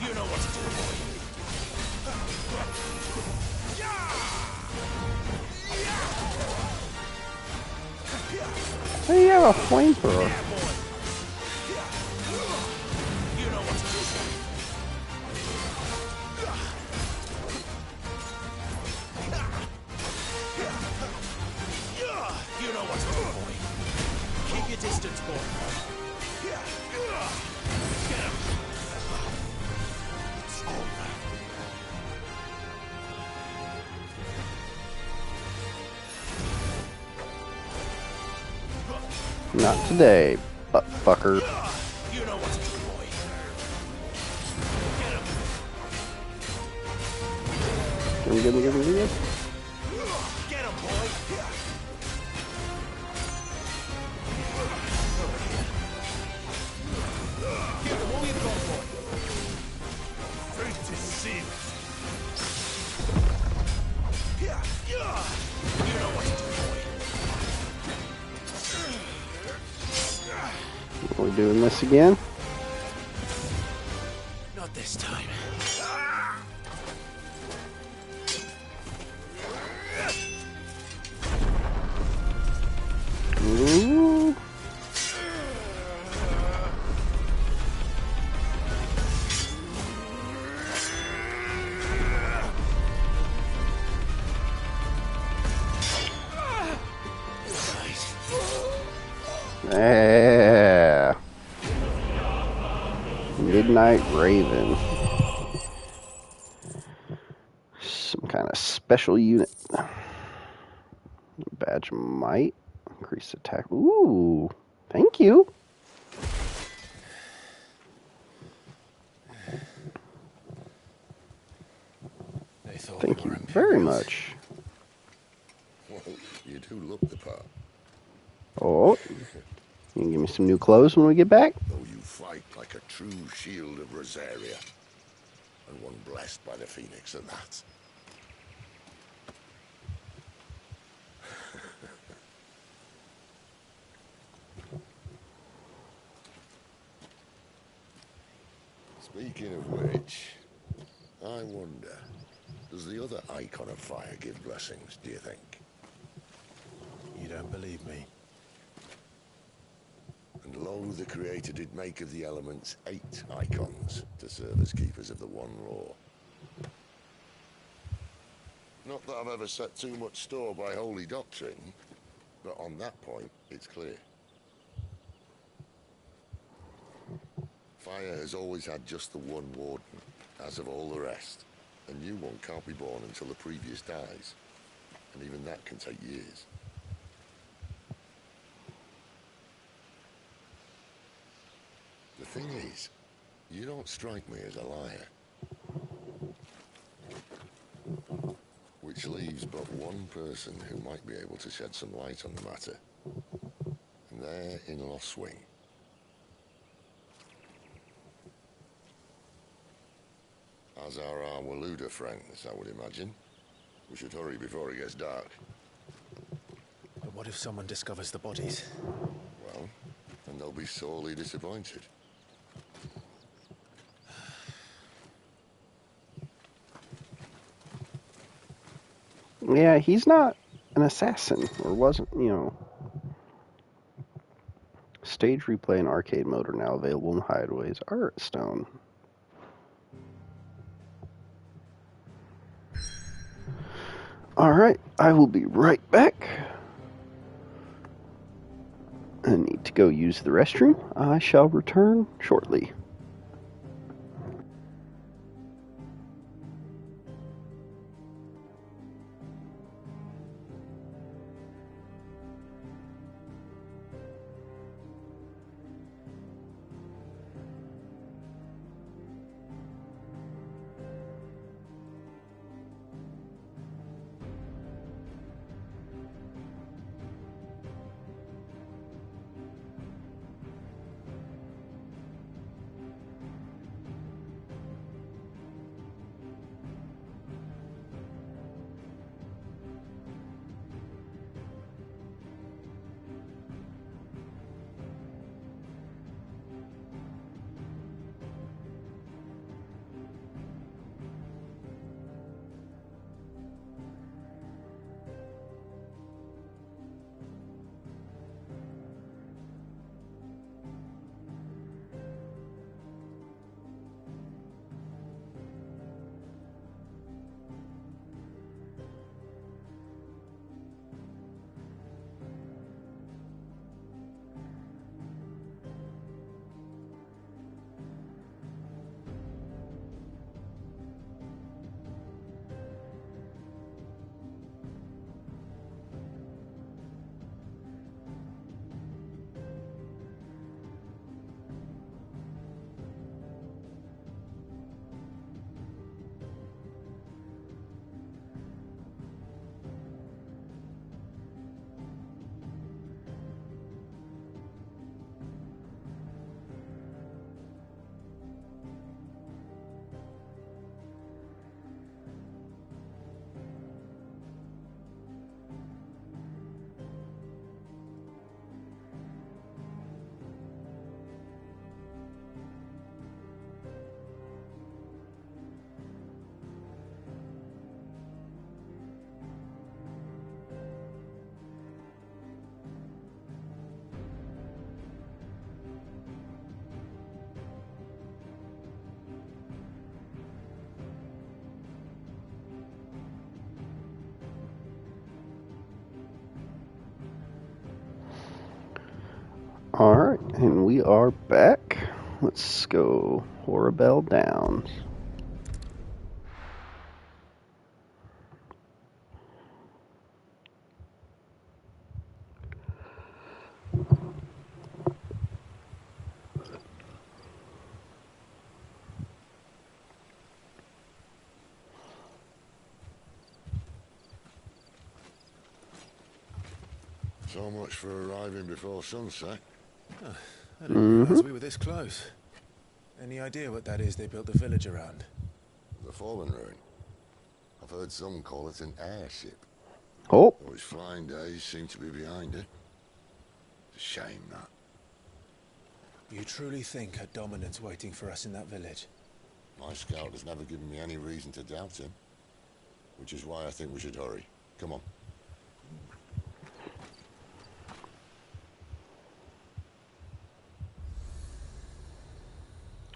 Speaker 6: You know what to do, boy.
Speaker 1: got a flamethrower.
Speaker 12: You know what to do. You know what to do, boy. Keep your distance, boy. Get him. It's over.
Speaker 1: Not today, butt fucker.
Speaker 12: You know what to do, boy.
Speaker 1: Get him.
Speaker 12: Get him, boy. Give him all you've got, boy. Fate is sealed. You know what to do, boy.
Speaker 1: Are we doing this again?
Speaker 12: Not this time.
Speaker 1: Ooh. Yeah. Midnight Raven. Some kind of special unit. Badge of Might. Increase attack. Ooh. Thank you. Thank you very much.
Speaker 8: Well, you do look the part.
Speaker 1: Oh. You can give me some new clothes when we get back?
Speaker 8: Though you fight like a true shield of Rosaria. And one blessed by the Phoenix at that. Speaking of which, I wonder, does the other icon of fire give blessings, do you think?
Speaker 4: You don't believe me?
Speaker 8: And lo, the Creator did make of the elements 8 icons to serve as keepers of the one law. Not that I've ever set too much store by holy doctrine, but on that point, it's clear. Fire has always had just the one warden, as of all the rest. A new one can't be born until the previous dies, and even that can take years. The thing is, you don't strike me as a liar. Which leaves but one person who might be able to shed some light on the matter. And they're in Lost Swing. As are our Waluda friends, I would imagine. We should hurry before it gets dark.
Speaker 4: But what if someone discovers the bodies?
Speaker 8: Well, then they'll be sorely disappointed.
Speaker 1: Yeah, he's not an assassin, or wasn't, you know. Stage replay and arcade mode are now available in Hideaway's Art Stone. Alright, I will be right back. I need to go use the restroom. I shall return shortly. Alright, and we are back. Let's go Horabelle Downs.
Speaker 8: So much for arriving before sunset.
Speaker 4: I didn't realize we were this close. Any idea what that is they built the village around?
Speaker 8: The fallen ruin. I've heard some call it an airship.
Speaker 1: Oh.
Speaker 8: Though its flying days seem to be behind it. It's a shame, that.
Speaker 4: You truly think a dominant's waiting for us in that village?
Speaker 8: My scout has never given me any reason to doubt him. Which is why I think we should hurry. Come on.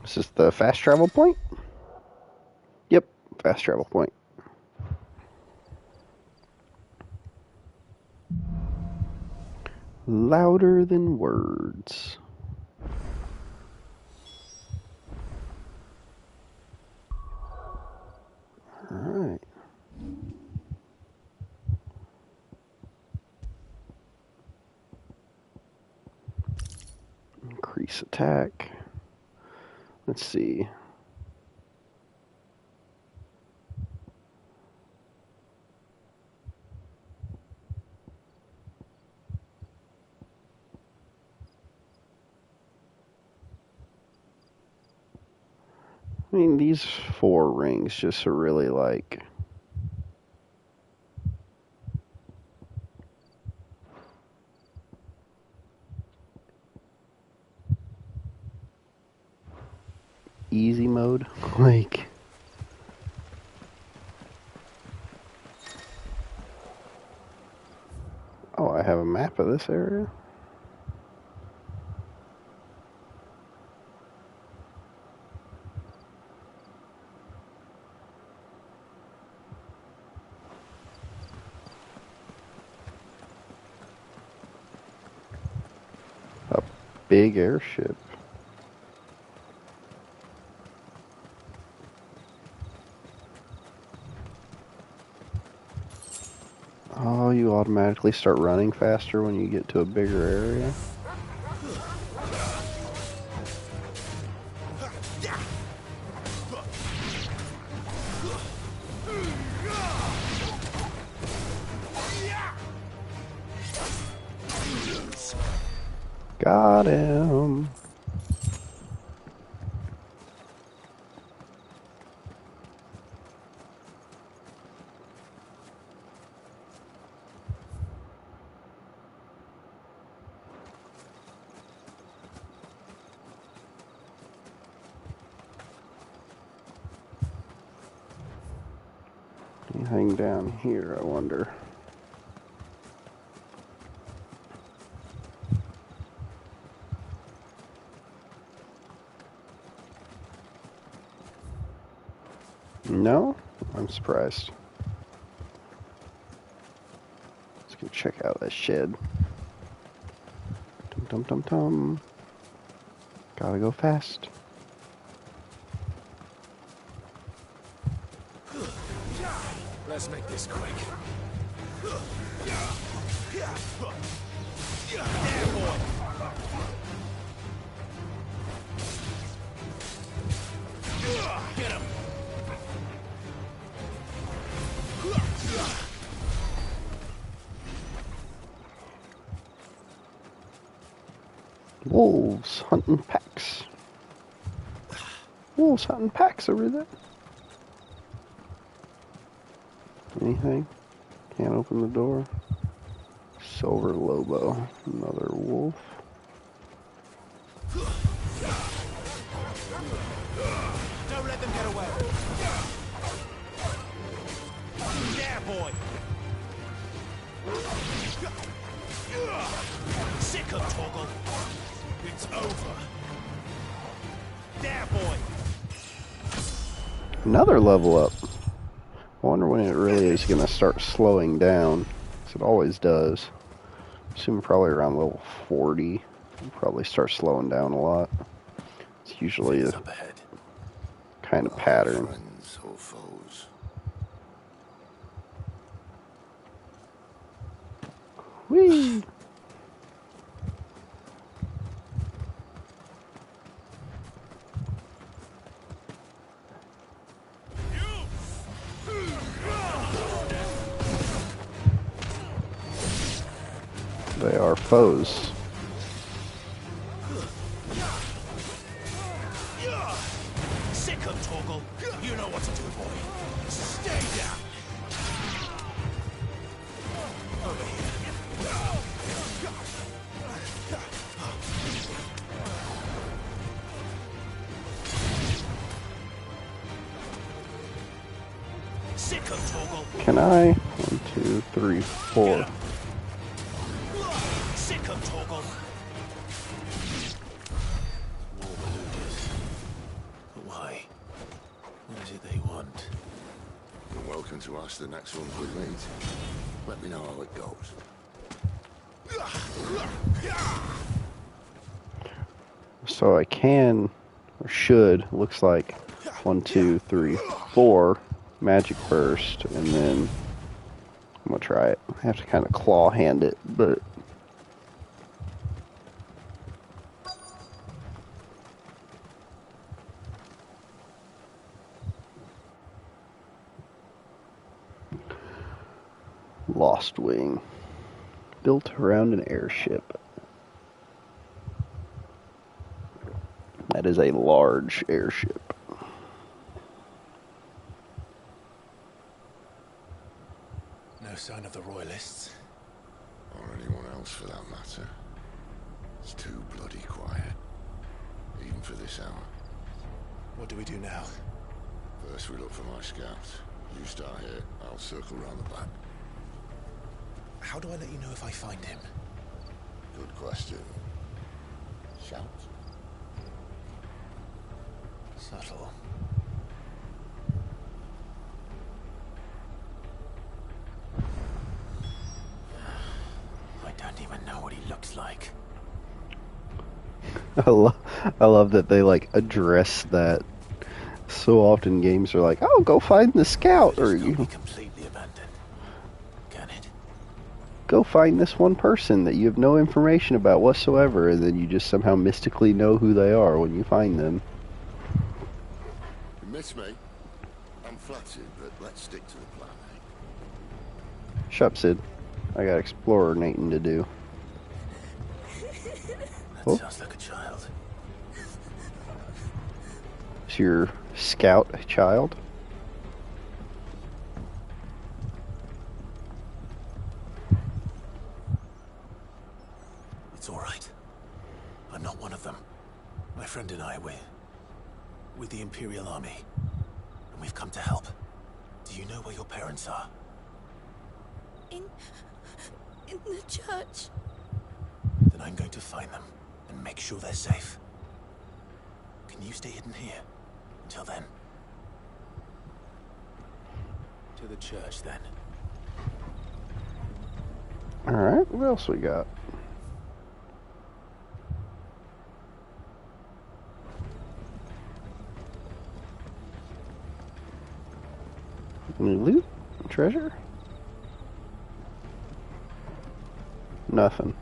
Speaker 1: Is this the fast travel point? Yep, fast travel point. Louder than words. Alright. Increase attack. Let's see. I mean, these 4 rings just are really like... easy mode. Like... Oh, I have a map of this area? A big airship. Oh, you automatically start running faster when you get to a bigger area? Got him. Anything down here, I wonder. No? I'm surprised. Let's go check out that shed. Tum tum tum tum. Gotta go fast.
Speaker 4: Let's make this quick.
Speaker 12: Get him!
Speaker 1: Wolves hunting packs. Wolves hunting packs over there. Anything? Can't open the door. Silver Lobo. Another wolf.
Speaker 12: Don't let them get away. Yeah, boy. Sick of Toggle. It's over. There, boy.
Speaker 1: Another level up. I wonder when it really is going to start slowing down. Because it always does. Assume probably around level 40. Probably start slowing down a lot. It's usually the
Speaker 4: up ahead.
Speaker 1: kind of pattern.
Speaker 8: Friends or foes?
Speaker 1: Whee! They are foes.
Speaker 12: Sick of Torgal. You know what to do, boy. Stay down. Over here. Sick of Torgal.
Speaker 1: Can I? 1, 2, 3, 4.
Speaker 12: Sick of Torgal.
Speaker 4: Why? What is it they want?
Speaker 8: You're welcome to ask the next one we meet. Let me know how it goes.
Speaker 1: So I can, or should, looks like 1, 2, 3, 4 magic burst, and then I'm gonna try it. I have to kind of claw hand it, but Lost Wing, built around an airship. That is a large airship.
Speaker 4: No sign of the Royalists.
Speaker 8: Or anyone else for that matter. It's too bloody quiet. Even for this hour.
Speaker 4: What do we do now?
Speaker 8: First we look for my scouts. You start here, I'll circle round the back.
Speaker 4: How do I let you know if I find him?
Speaker 8: Good question. Shout.
Speaker 4: Subtle. I don't even know what he looks like.
Speaker 1: I love that they like address that. So often games are like, "Oh, go find the scout," or you
Speaker 4: Completely abandoned. Can it?
Speaker 1: go find this one person that you have no information about whatsoever, and then you just somehow mystically know who they are when you find them.
Speaker 8: You miss me? I'm flattered, but let's stick to the plan, eh?
Speaker 1: Shut up, Sid. I got explorating to do.
Speaker 4: That sounds like a child.
Speaker 1: Is your scout a child?
Speaker 4: It's all right. I'm not one of them. My friend and I, we're with the Imperial Army. And we've come to help. Do you know where your parents are?
Speaker 7: In the church.
Speaker 4: Then I'm going to find them and make sure they're safe. Can you stay hidden here until then? To the church, then.
Speaker 1: Alright, what else we got? Any loot? Treasure? Nothing.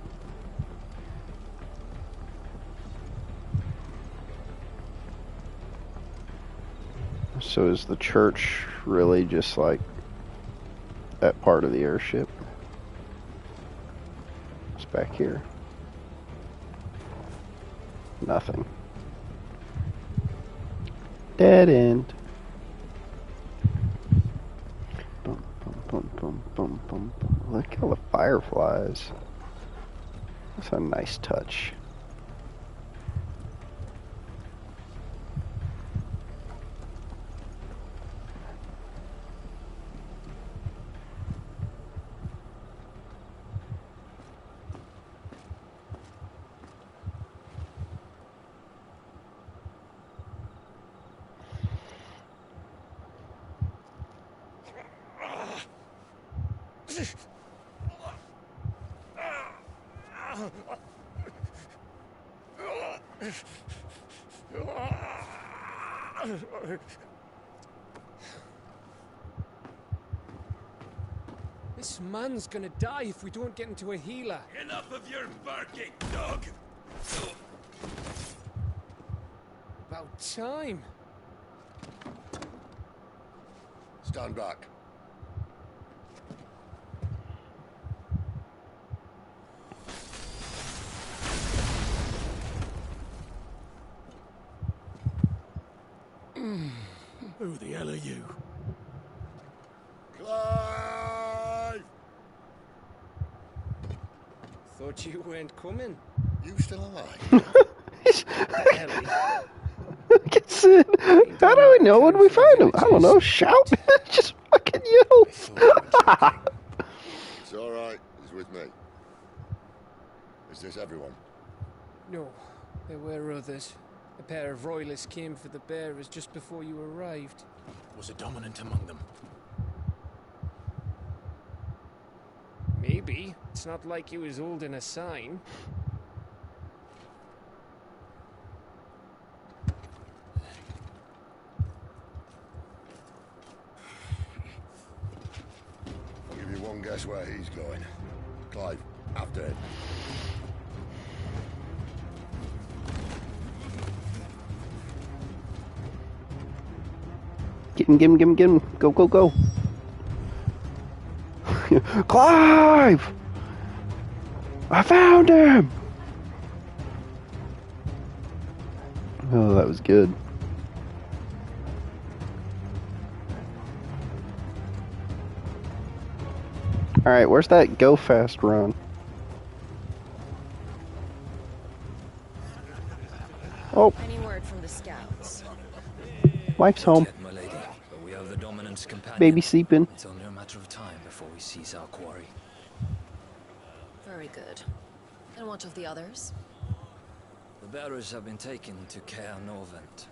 Speaker 1: So is the church really just like that part of the airship? It's back here. Nothing. Dead end. Bum, bum, bum, bum, bum, bum, bum. Look at all the fireflies. That's a nice touch.
Speaker 20: This man's gonna die if we don't get into a healer.
Speaker 12: Enough of your barking, dog!
Speaker 20: About time.
Speaker 8: Stand back.
Speaker 12: Who the hell are you?
Speaker 8: Clive!
Speaker 20: Thought you weren't coming.
Speaker 8: You still alive?
Speaker 1: Sid, how do we know when we find him? I don't know. Shout. Just fucking yell.
Speaker 8: It's alright. He's with me. Is this everyone?
Speaker 20: No, there were others. A pair of royalists came for the bearers just before you arrived.
Speaker 19: Was a dominant among them?
Speaker 20: Maybe. It's not like he was holding a sign.
Speaker 8: I'll give you one guess where he's going. Clive, after him.
Speaker 1: Get him. Go. Clive! I found him! Oh, that was good. Alright, where's that go fast run? Oh.
Speaker 9: Any word from the scouts?
Speaker 1: Wife's home.
Speaker 22: My lady, but we have the dominant's companion.
Speaker 1: Baby sleeping.
Speaker 22: It's only a matter of time before we seize our quarry.
Speaker 9: Very good. And what of the others?
Speaker 22: The bearers have been taken to Caer Norvent.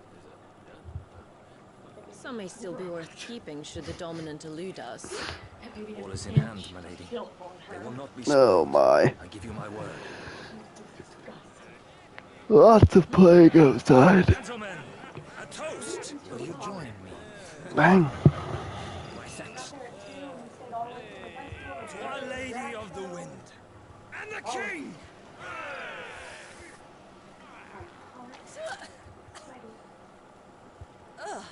Speaker 9: Some may still be worth keeping should the dominant elude us.
Speaker 22: All is in hand, my lady. They will not be
Speaker 1: Oh my.
Speaker 22: I give you my word.
Speaker 1: Lots of plague outside.
Speaker 22: Gentlemen, a toast. Will you join me?
Speaker 1: Bang.
Speaker 22: My thanks. To Our Lady of the Wind and the King.
Speaker 9: Ugh.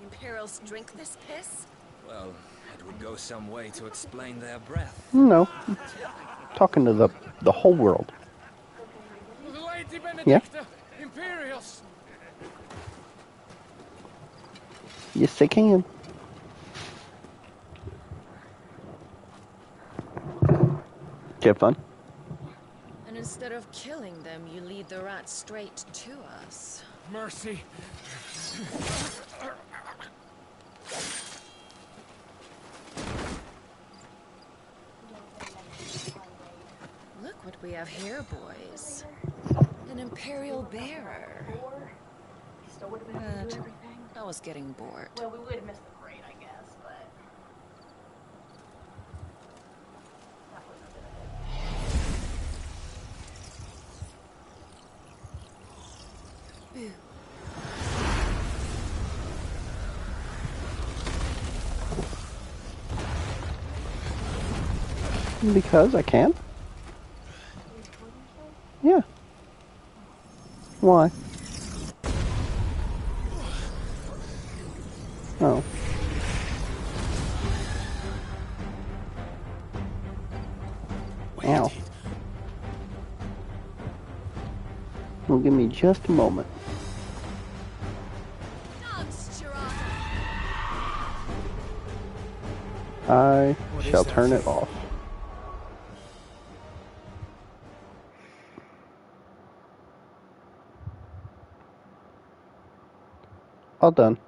Speaker 9: Imperials drink this piss?
Speaker 22: Well, it would go some way to explain their breath.
Speaker 1: No. Talking to the whole world.
Speaker 20: Lady Benedicta,
Speaker 1: Yeah.
Speaker 20: Imperials.
Speaker 1: Yes, they can. Did you have fun?
Speaker 9: And instead of killing them, you lead the rats straight to us.
Speaker 20: Mercy.
Speaker 9: Look what we have here, boys. An Imperial bearer. But I was getting bored.
Speaker 23: Well, we would have missed the parade, I guess, but... that was a bit of
Speaker 9: Boo.
Speaker 1: Because I can. Yeah. Why? Oh. Ow. Well, give me just a moment. I shall turn it off. All done.